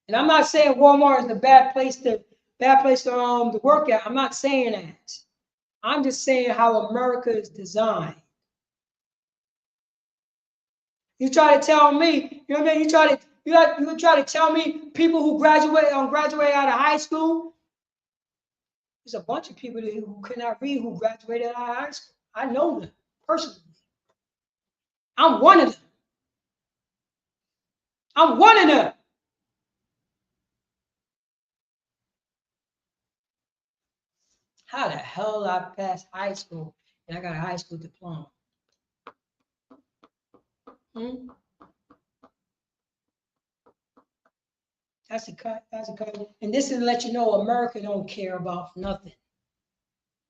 And I'm not saying Walmart is a bad place to work at. I'm not saying that. I'm just saying how America is designed. You try to tell me, you know what I mean? You try to tell me people who graduate out of high school. There's a bunch of people who could not read who graduated out of high school. I know them personally. I'm one of them. I'm one of them. How the hell I passed high school and I got a high school diploma? That's a cut. And this is to let you know America don't care about nothing.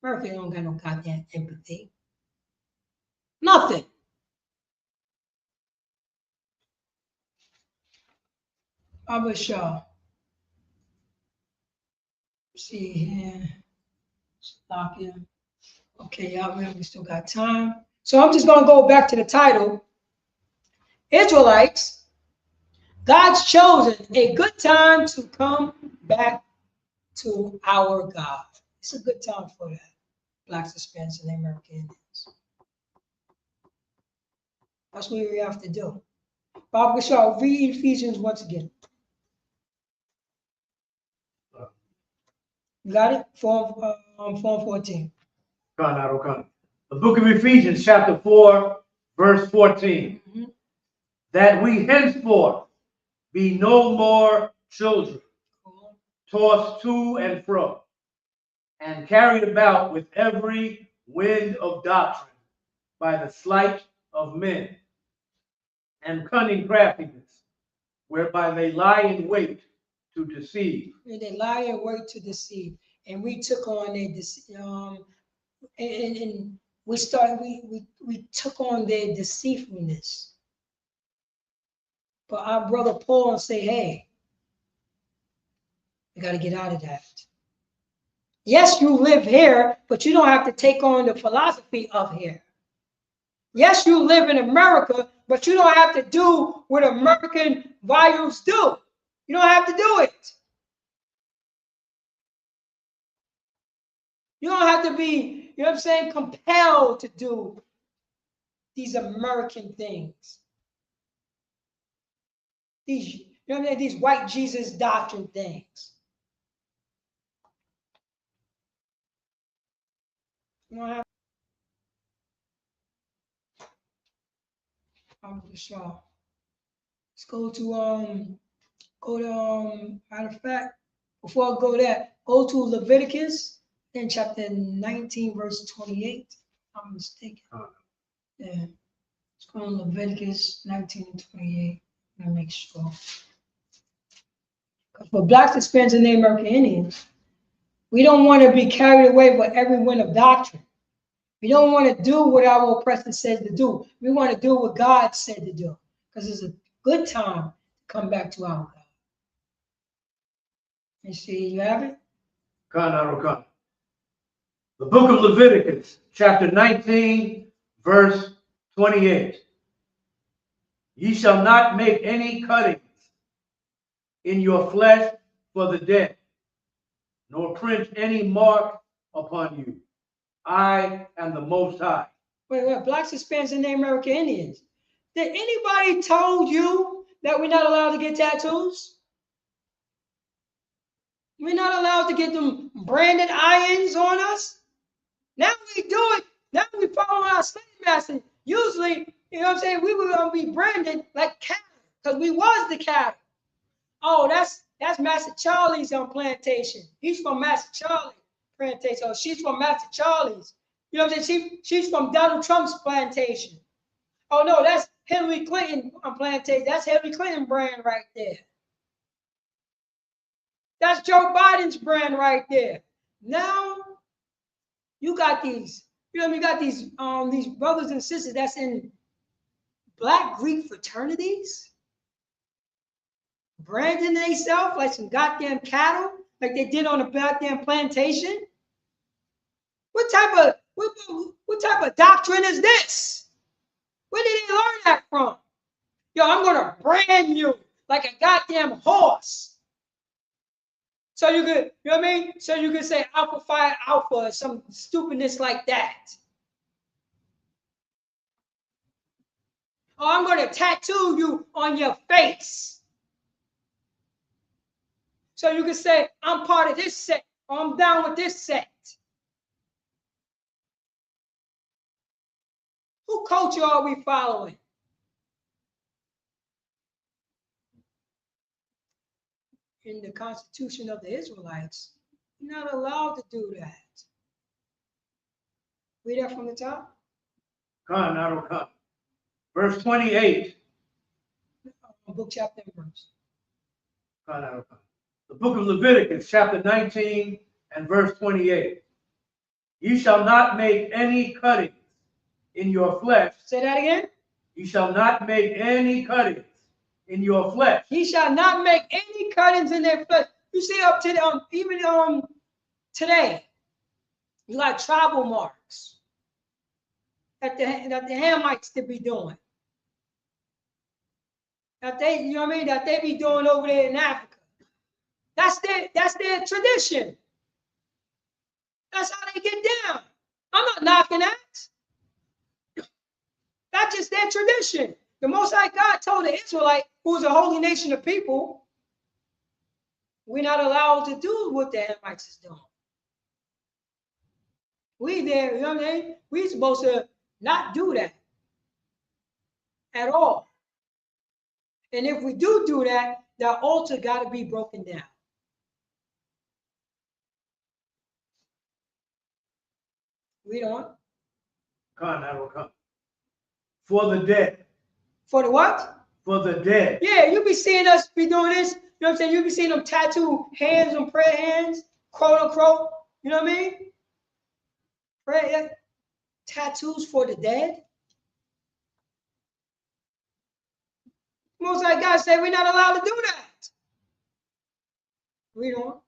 America don't got no goddamn empathy. Nothing. I wish see here. Stop here. Okay, y'all remember we still got time. So I'm just gonna go back to the title. Israelites, God's chosen, a good time to come back to our God. It's a good time for that. Black Hispanics and American Indians. That's what we have to do. Bob Shaw, read Ephesians once again. You got it? Form 14. The book of Ephesians, chapter 4, verse 14. That we henceforth be no more children, tossed to and fro, and carried about with every wind of doctrine by the sleight of men and cunning craftiness, whereby they lie in wait to deceive. And they lie in wait to deceive. And we took on and we took on their deceitfulness. But our brother Paul say, hey, we got to get out of that. Yes, you live here, but you don't have to take on the philosophy of here. Yes, you live in America, but you don't have to do what American values do. You don't have to do it. You don't have to be, you know what I'm saying, compelled to do these American things. These, you know what I mean, these white Jesus doctrine things. You don't have let's go to matter of fact, before I go there, go to Leviticus in chapter 19, verse 28. I'm mistaken. Yeah. Let's go to Leviticus 19 and 28. Let me make sure. For blacks, Hispanics, and Native American Indians, we don't want to be carried away by every wind of doctrine. We don't want to do what our oppressor says to do. We want to do what God said to do, because it's a good time to come back to our God. You see, you have it? The book of Leviticus, chapter 19, verse 28. Ye shall not make any cuttings in your flesh for the dead, nor print any mark upon you. I am the Most High. Wait, blacks, Hispanics, and Native American Indians. Did anybody told you that we're not allowed to get tattoos? We're not allowed to get them branded irons on us. Now we do it. Now we follow our slave master. Usually, you know what I'm saying, we were going to be branded like cattle, because we was the cattle. Oh, that's Master Charlie's on plantation. He's from Master Charlie plantation. Oh, she's from Master Charlie's. You know what I'm saying? She's from Donald Trump's plantation. Oh no, that's Hillary Clinton on plantation. That's Hillary Clinton brand right there. That's Joe Biden's brand right there. Now you got these, you know, you got these brothers and sisters that's in Black Greek fraternities, branding themselves like some goddamn cattle, like they did on a goddamn plantation. What type of doctrine is this? Where did they learn that from? Yo, I'm gonna brand you like a goddamn horse. So you could, you know what I mean? So you could say Alpha Phi Alpha or some stupidness like that. Or I'm gonna tattoo you on your face. So you can say, I'm part of this sect, or I'm down with this sect. Who culture are we following? In the Constitution of the Israelites, you're not allowed to do that. Read that from the top. Verse 28. Book, chapter, and verse. The book of Leviticus, chapter 19 and verse 28. You shall not make any cuttings in your flesh. Say that again. You shall not make any cuttings in your flesh. Ye shall not make any cuttings in their flesh. You see, up to even today, you got tribal marks that the Hamites to be doing. That they, you know what I mean, that they be doing over there in Africa. That's their tradition. That's how they get down. I'm not knocking that. That's just their tradition. The Most High God told the Israelite, who's a holy nation of people, we're not allowed to do what the Hamites is doing. We there, you know what I mean? We're supposed to not do that at all. And if we do that, the altar got to be broken down. Read on. Come. For the dead. For the what? For the dead. Yeah, you be seeing us be doing this. You know what I'm saying? You be seeing them tattoo hands and prayer hands, quote unquote. You know what I mean? Prayer tattoos for the dead. Most High God said we're not allowed to do that. Read on.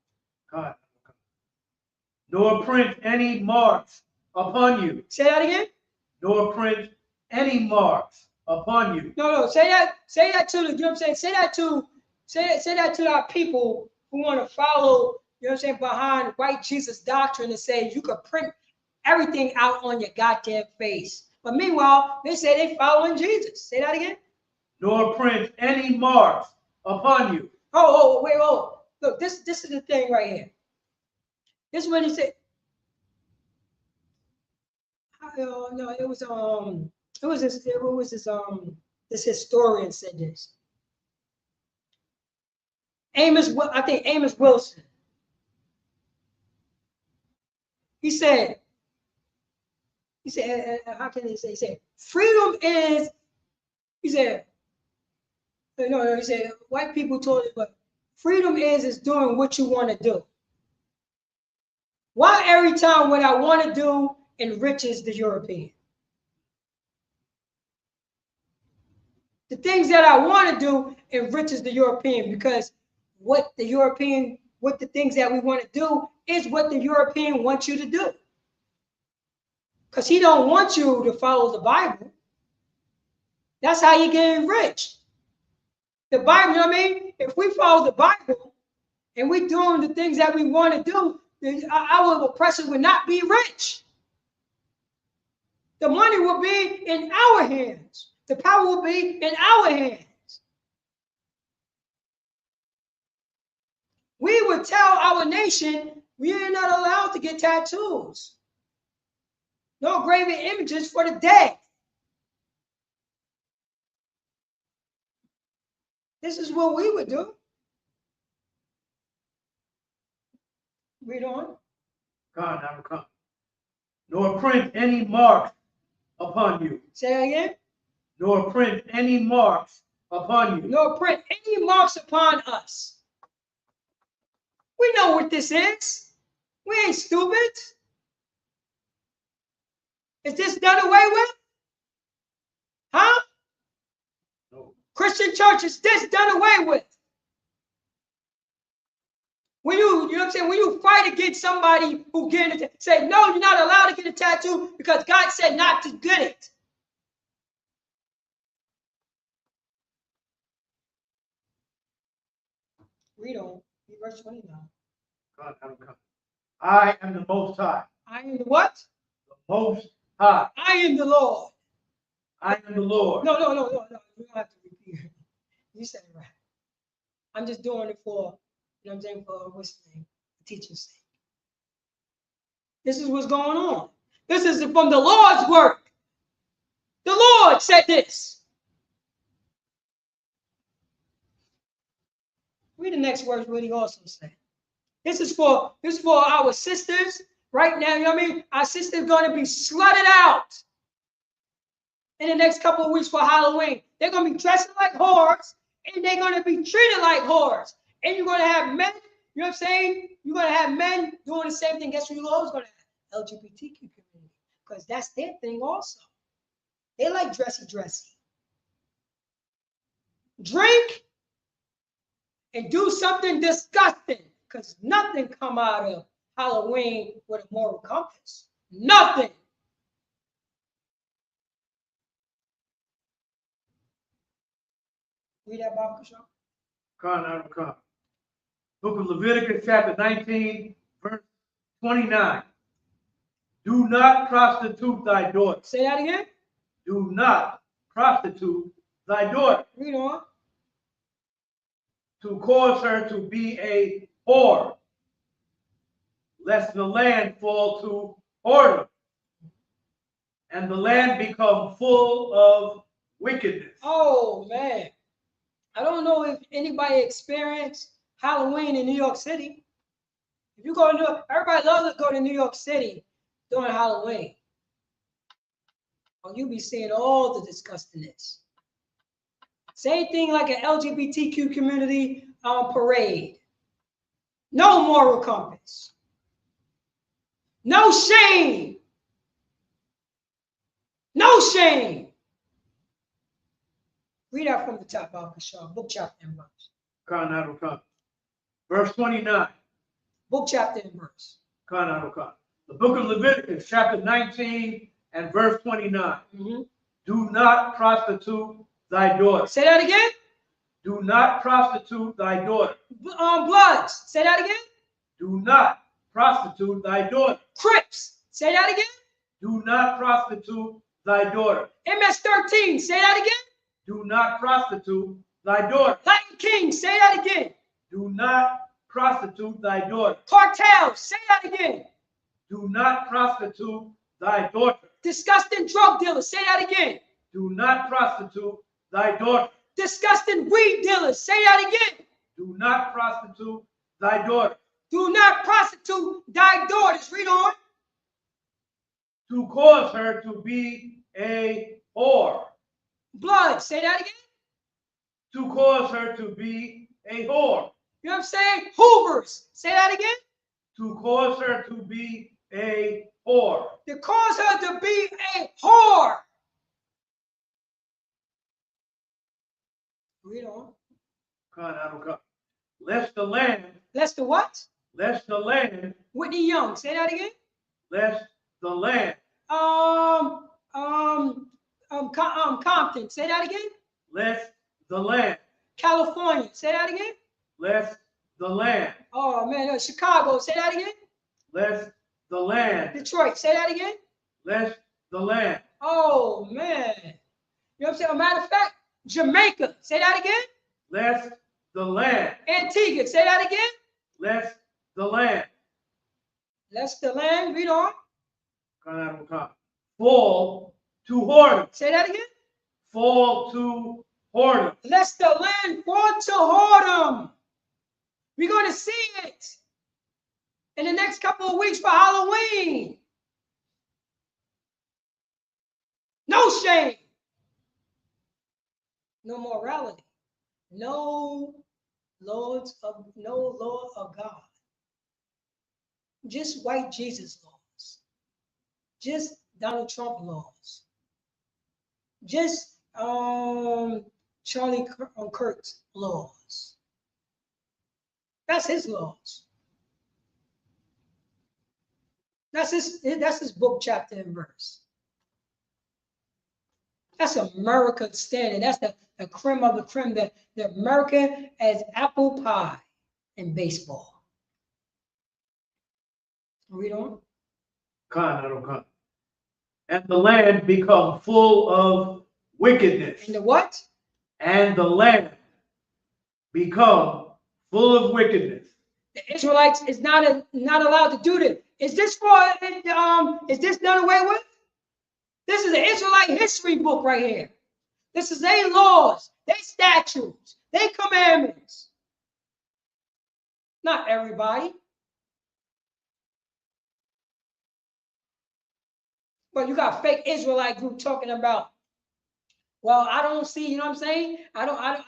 Come. Nor print any marks upon you. Say that again. Nor print any marks upon you. No. Say that to the. You know what I'm saying? Say that to our people who want to follow. You know what I'm saying? Behind white Jesus doctrine and say you could print everything out on your goddamn face. But meanwhile, they say they following Jesus. Say that again. Nor print any marks upon you. Wait. Look, this is the thing right here. This is what he said. No, it was this historian said this. I think Amos Wilson. He said, how can he say? He said, freedom is, he said, no, he said, white people told it, but freedom is doing what you want to do. Why every time what I want to do enriches the European? The things that I want to do enriches the European because what the things that we want to do is what the European wants you to do. Because he don't want you to follow the Bible. That's how you get enriched. The Bible, you know what I mean? If we follow the Bible and we're doing the things that we want to do, our oppressors will not be rich. The money will be in our hands. The power will be in our hands. We would tell our nation we are not allowed to get tattoos. No graven images for the dead. This is what we would do. Read on. Come. Nor print any marks upon you. Say that again. Nor print any marks upon you. Nor print any marks upon us. We know what this is. We ain't stupid. Is this done away with? Huh? No. Christian church, is this done away with? When you know what I'm saying, when you fight against somebody who get it, say, no, you're not allowed to get a tattoo because God said not to get it. Read on. Read verse 29. Come. I am the Most High. I am the what? The Most High. I am the Lord. I am the Lord. No. You don't have to repeat it. You said it right. I'm just doing it for, you know what I'm saying, for what's the name? Teaching's sake. This is what's going on. This is from the Lord's work. The Lord said this. Read the next words, what he also said. This is for our sisters right now. You know what I mean? Our sisters going to be slutted out in the next couple of weeks for Halloween. They're going to be dressing like whores, and they're going to be treated like whores. And you're going to have men, you know what I'm saying? You're going to have men doing the same thing. Guess what you're always going to have? LGBTQ community. Because that's their thing also. They like dressy. Drink and do something disgusting. Because nothing come out of Halloween with a moral compass. Nothing. Read that, Bob Kushon. Come. Book of Leviticus, chapter 19, verse 29. Do not prostitute thy daughter. Say that again. Do not prostitute thy daughter, Read on. to cause her to be a whore, lest the land fall to whoredom, and the land become full of wickedness. Oh man, I don't know if anybody experienced Halloween in New York City. If you go to everybody loves to go to New York City during Halloween. Oh, you'll be seeing all the disgustingness. Same thing like an LGBTQ community parade. No moral compass. No shame. No shame. Read out from the top, Al-Kashar, book, chapter, and verse. Verse 29. Book, chapter, and verse. The book of Leviticus, chapter 19 and verse 29. Mm-hmm. Do not prostitute thy daughter. Say that again. Do not prostitute thy daughter. Bloods. Say that again. Do not prostitute thy daughter. Crips. Say that again. Do not prostitute thy daughter. MS-13. Say that again. Do not prostitute thy daughter. Latin King. Say that again. Do not prostitute thy daughter. Cartels. Say that again. Do not prostitute thy daughter. Disgusting drug dealers. Say that again. Do not prostitute thy daughter. Disgusting weed dealers. Say that again. Do not prostitute thy daughter. Do not prostitute thy daughters. Read on. To cause her to be a whore. Blood. Say that again. To cause her to be a whore. You know what I'm saying? Hoovers. Say that again. To cause her to be a whore. To cause her to be a whore. Read on. Lest the land. Lest the what? Lest the land. Whitney Young. Say that again. Lest the land. Compton. Say that again. Lest the land. California. Say that again. Lest the land. Oh man, Chicago. Say that again. Lest the land. Detroit. Say that again. Lest the land. Oh man. You know what I'm saying? As a matter of fact, Jamaica. Say that again. Lest the land. Antigua. Say that again. Lest the land. Lest the land. Read on. Fall to whoredom. Say that again. Fall to whoredom. Lest the land fall to whoredom. We're going to see it in the next couple of weeks for Halloween. No shame. No morality. No law of God. Just white Jesus laws. Just Donald Trump laws. Just Charlie Kirk's laws. That's his laws. That's his book, chapter, and verse. That's America standing. That's the creme of the creme. The America as apple pie in baseball. Read on. And the land become full of wickedness. And the what? And the land become full of wickedness. The Israelites is not allowed to do this. Is this done away with? This is an Israelite history book right here. This is their laws, their statutes, their commandments. Not everybody. But you got fake Israelite group talking about, well, I don't see, you know what I'm saying? I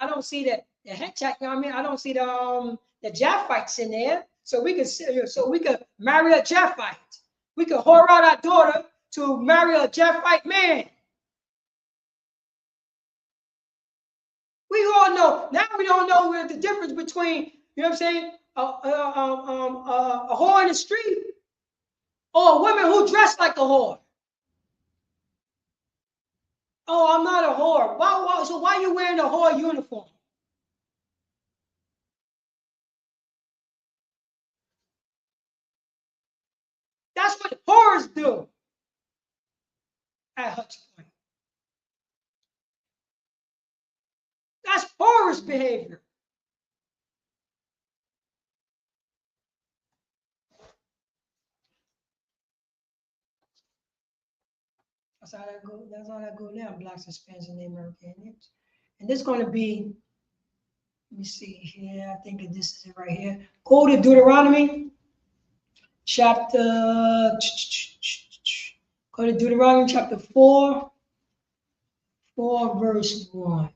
don't see the head check, you know what I mean? I don't see the Japhites in there. So we could marry a Japhite. We could whore out our daughter to marry a Japhite man. We all know. Now we don't know where the difference between, you know what I'm saying, a whore in the street or a woman who dressed like a whore. Oh, I'm not a whore. So why are you wearing a whore uniform? That's what whores do at Hutch Point. worst behavior. That's how that go. That's how that go now. Blacks, Hispanics, and Native Americans. And this is going to be. Let me see here. I think this is it right here. Go to Deuteronomy, chapter. Go to Deuteronomy chapter 4, verse 1.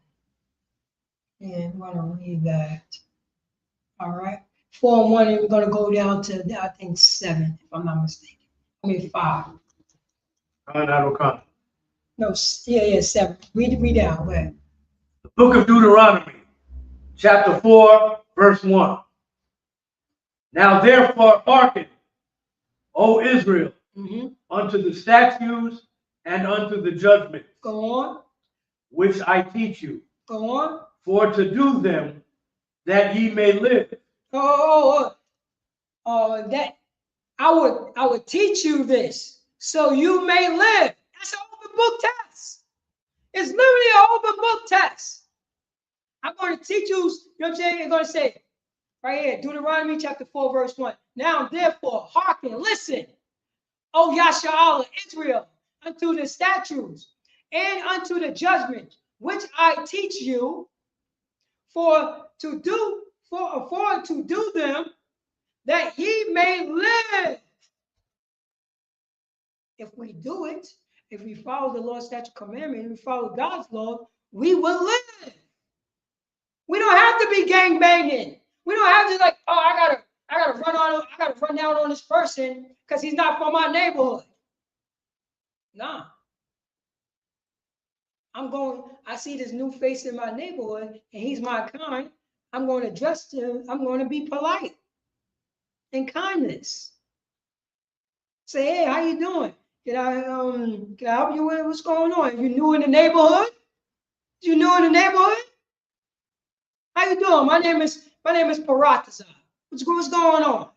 And we're going to read that. All right. 4 and 1, and we're going to go down to, I think, 7, if I'm not mistaken. I mean, 5. No, yeah, 7. Read down. Go ahead. The book of Deuteronomy, chapter 4, verse 1. Now therefore hearken, O Israel, unto the statutes and unto the judgments. Go on. Which I teach you. Go on. For to do them, that ye may live. That I would teach you this, so you may live. That's an open book test. It's literally an open book test. I'm going to teach you, you know what I'm saying? I'm going to say, right here, Deuteronomy chapter 4, verse 1. Now, therefore, hearken, listen, O Yasha'Allah, Israel, unto the statutes and unto the judgment, which I teach you, for to do them, that ye may live. If we do it, if we follow the Lord's statute commandment, and we follow God's law, we will live. We don't have to be gang banging. We don't have to like, I gotta run down on this person because he's not from my neighborhood. Nah. I see this new face in my neighborhood and he's my kind. I'm going to address him. I'm going to be polite and kindness. Say, hey, how you doing? Can I help you with what's going on? You new in the neighborhood? You new in the neighborhood? How you doing? My name is Parataza. What's going on?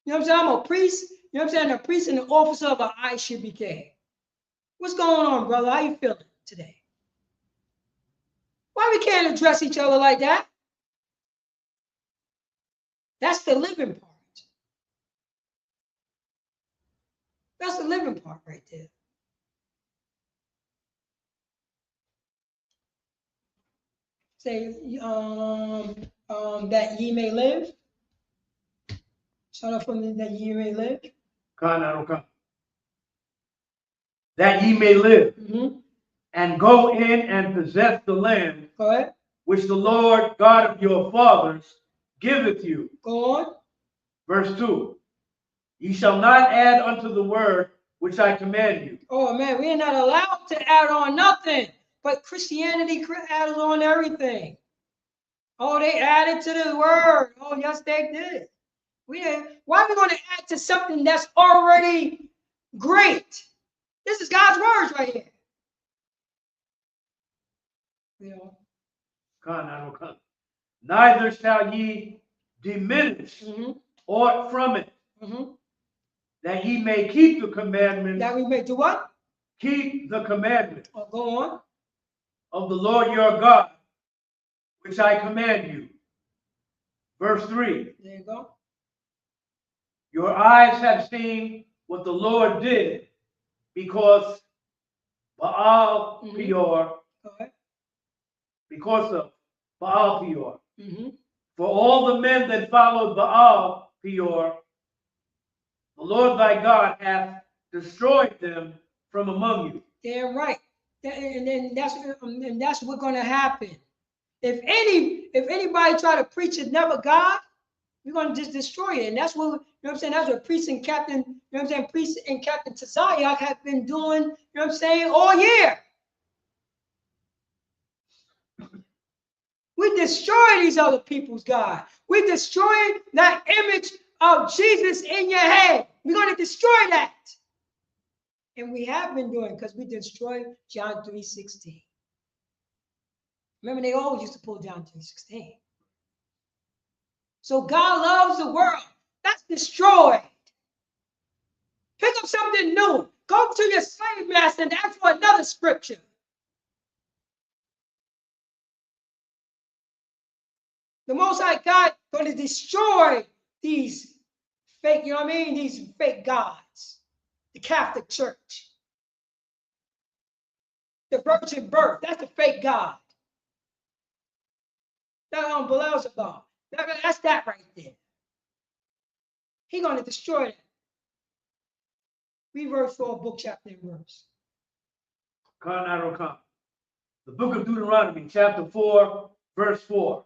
You know what I'm saying? I'm a priest. You know what I'm saying? A priest and an officer of an ISUPK. What's going on, brother? How you feeling today? Why we can't address each other like that? That's the living part. That's the living part right there. Say, that ye may live. Start off from that ye may live. That ye may live, and go in and possess the land. Go ahead. Which the Lord God of your fathers giveth you. Go on. Verse 2. Ye shall not add unto the word which I command you. Oh man, we are not allowed to add on nothing. But Christianity added on everything. Oh, they added to the word. Oh, yes, they did. Why are we going to add to something that's already great? This is God's words right here. You know. Neither shall ye diminish aught from it, that ye may keep the commandments. That we may do what? Keep the commandments. Oh, go on. Of the Lord your God, which I command you. Verse 3. There you go. Your eyes have seen what the Lord did, because Baal Peor, because of Baal Peor. For all the men that followed Baal Peor, the Lord thy God hath destroyed them from among you. Yeah, right. And that's what's going to happen. If anybody try to preach it never God, we're going to just destroy it. And that's what, you know what I'm saying? That's what priest and captain, you know what I'm saying? Priest and Captain Tazayak have been doing, you know what I'm saying, all year. We destroy these other people's God. We destroy that image of Jesus in your head. We're going to destroy that. And we have been doing, because we destroyed John 3:16. Remember, they always used to pull John 3:16. So God loves the world. That's destroyed. Pick up something new. Go to your slave master and ask for another scripture. The Most High God going to destroy these fake, you know what I mean? These fake gods. The Catholic Church. The virgin birth. That's the fake God. That's on Beelzebub. That's that right there. He's going to destroy that. Read verse 4, book, chapter, and verse. The book of Deuteronomy, chapter 4, verse 4.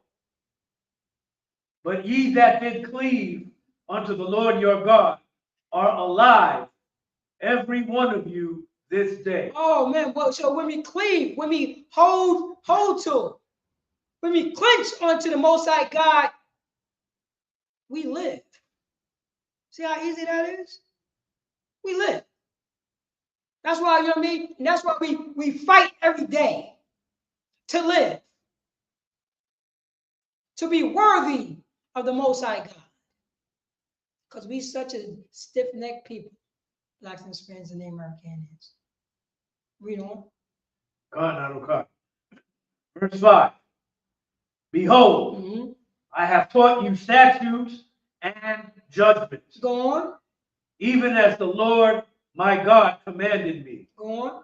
But ye that did cleave unto the Lord your God are alive, every one of you, this day. Oh man, well, so when we cleave, when we hold to, when we clench onto the Most High God, we live. See how easy that is? We live. That's why, you know what I mean? And that's why we fight every day to live, to be worthy of the Most High God. Because we such a stiff-necked people, blacks and Hispanics and Americans. Read on. Verse 5. Behold, I have taught you statutes and judgments. Go on. Even as the Lord my God commanded me. Go on.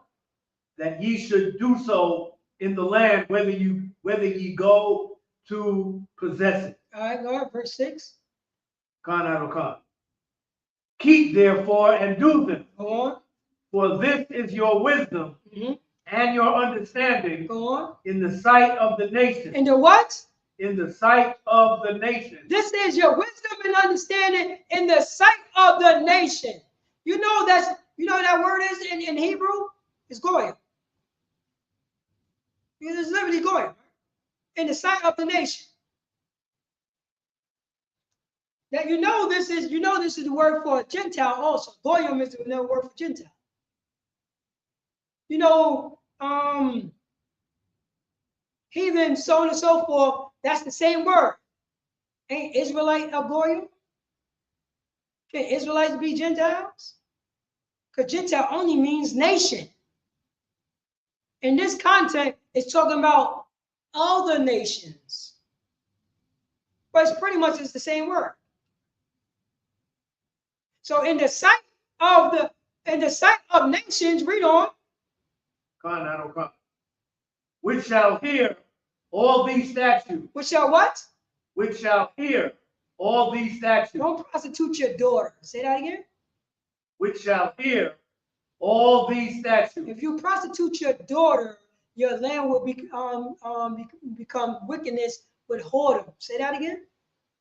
That ye should do so in the land, whether ye go to possess it. All right, go ahead, verse 6. Keep therefore and do them. Go on. For this is your wisdom and your understanding. Go on. In the sight of the nation. In the what? In the sight of the nation. This is your wisdom and understanding in the sight of the nation. You know that word is in Hebrew? It's goyim. It's literally goyim. In the sight of the nation. That this is the word for Gentile also. Goyim is another word for Gentile. Heathen, so on and so forth, that's the same word. Ain't Israelite a goyim? Can Israelites be Gentiles? Because Gentile only means nation. In this context, it's talking about other nations. But it's pretty much the same word. So in the sight of nations, read on. Which shall hear all these statutes. Which shall what? Which shall hear all these statutes. Don't prostitute your daughter. Say that again. Which shall hear all these statutes. If you prostitute your daughter, your land will become wickedness with whoredom. Say that again.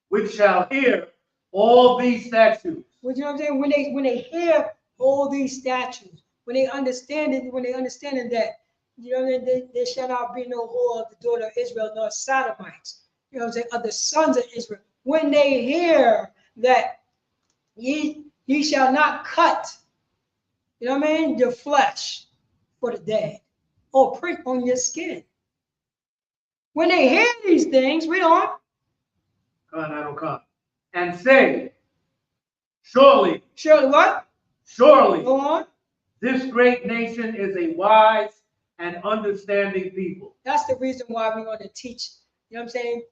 Which shall hear all these statutes. Well, you know what I'm saying? When they hear all these statutes, when they understand that, there shall not be no whore of the daughter of Israel, nor sodomites. You know what I'm saying? Of the sons of Israel. When they hear that ye shall not cut, you know what I mean, your flesh for the dead, or prick on your skin. When they hear these things, read on. And say, surely. Surely what? Surely. Go on. This great nation is a wise and understanding people. That's the reason why we're going to teach, you know what I'm saying?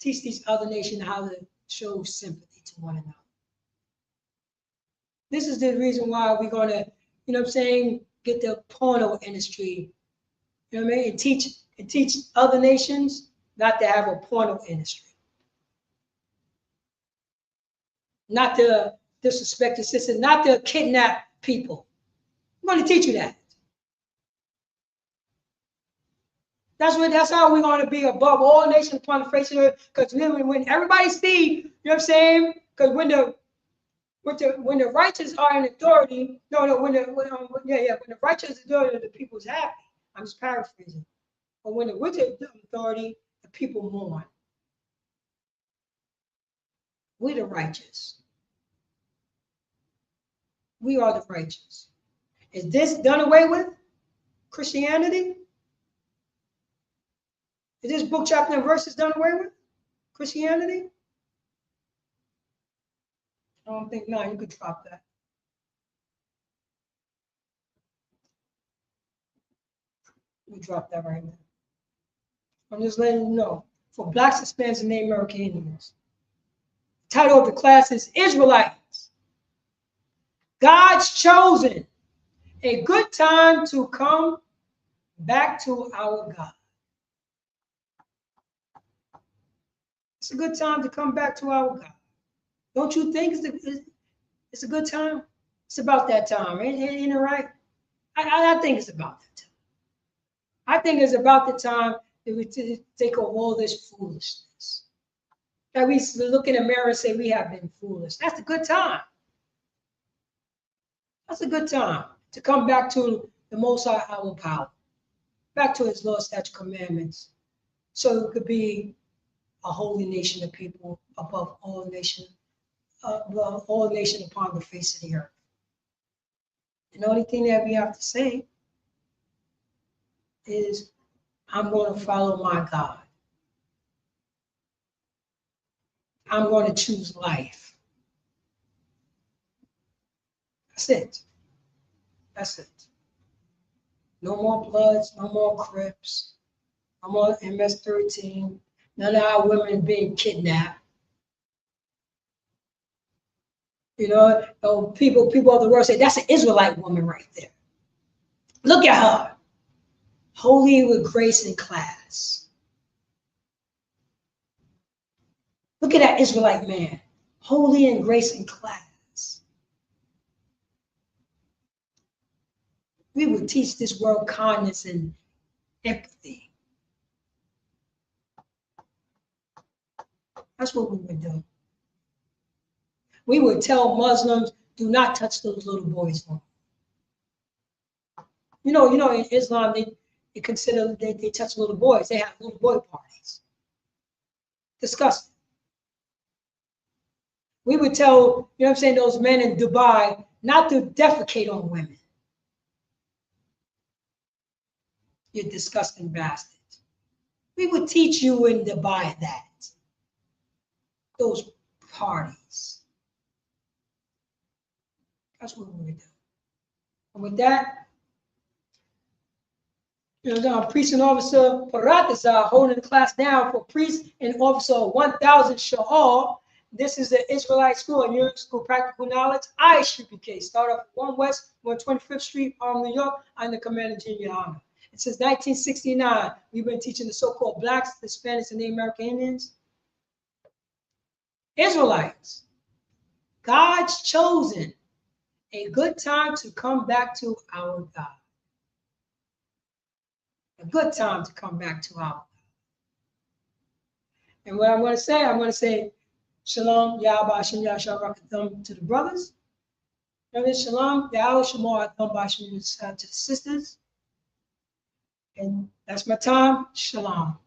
Teach these other nations how to show sympathy to one another. This is the reason why we're going to, you know what I'm saying, get the porno industry, you know what I mean, and teach other nations not to have a porno industry. Not to disrespect the system, not to kidnap people. I'm going to teach you that. That's how we're going to be above all nations upon the face of the earth. Because when everybody see, you know what I'm saying? Because when the righteous are in authority, when the righteous is authority, the people's happy. I'm just paraphrasing. But when the wicked authority, the people mourn. We the righteous. We are the righteous. Is this done away with? Christianity? Is this book, chapter, and verses done away with? Christianity? I don't think, no, you could drop that. We drop that right now. I'm just letting you know. for Blacks, Hispanics, and Native American Indians. The title of the class is Israelites, God's Chosen, a good time to come back to our God. It's a good time to come back to our God. Don't you think it's a good time? It's about that time, ain't it right? I think it's about that time. I think it's about the time that we take off all this foolishness. That we look in the mirror and say we have been foolish. That's a good time. That's a good time to come back to the Most High, our power, back to His law, statute, commandments, so it could be a holy nation of people above all nations upon the face of the earth. And the only thing that we have to say is, I'm going to follow my God. I'm going to choose life. That's it. That's it. No more Bloods, no more Crips, no more MS-13, none of our women being kidnapped. You know, people of the world say, that's an Israelite woman right there. Look at her. Holy with grace and class. Look at that Israelite man. Holy in grace and class. We would teach this world kindness and empathy. That's what we would do. We would tell Muslims, do not touch those little boys' phones. You know, in Islam, they consider they touch little boys. They have little boy parties. Disgusting. We would tell, you know what I'm saying, those men in Dubai not to defecate on women. You disgusting bastards. We would teach you in Dubai that. Those parties. That's what we would do. And with that, Priest and Officer Paratas are holding the class down for Priest and Officer 1000 Shahal. This is the Israelite School and Europe School Practical Knowledge, ISUPK. Start off 1 West, 125th Street, Harlem, New York. I'm the Commander Junior Honor. And since 1969, we've been teaching the so-called Blacks, Hispanics, and Native American Indians. Israelites, God's chosen, a good time to come back to our God. A good time to come back to our God. And what I'm going to say, Shalom, Yahweh, Hashem, Yahshua, Rakatham to the brothers. Shalom, Yahweh, Shemar, Atham, Bashim, to the sisters. And that's my time. Shalom.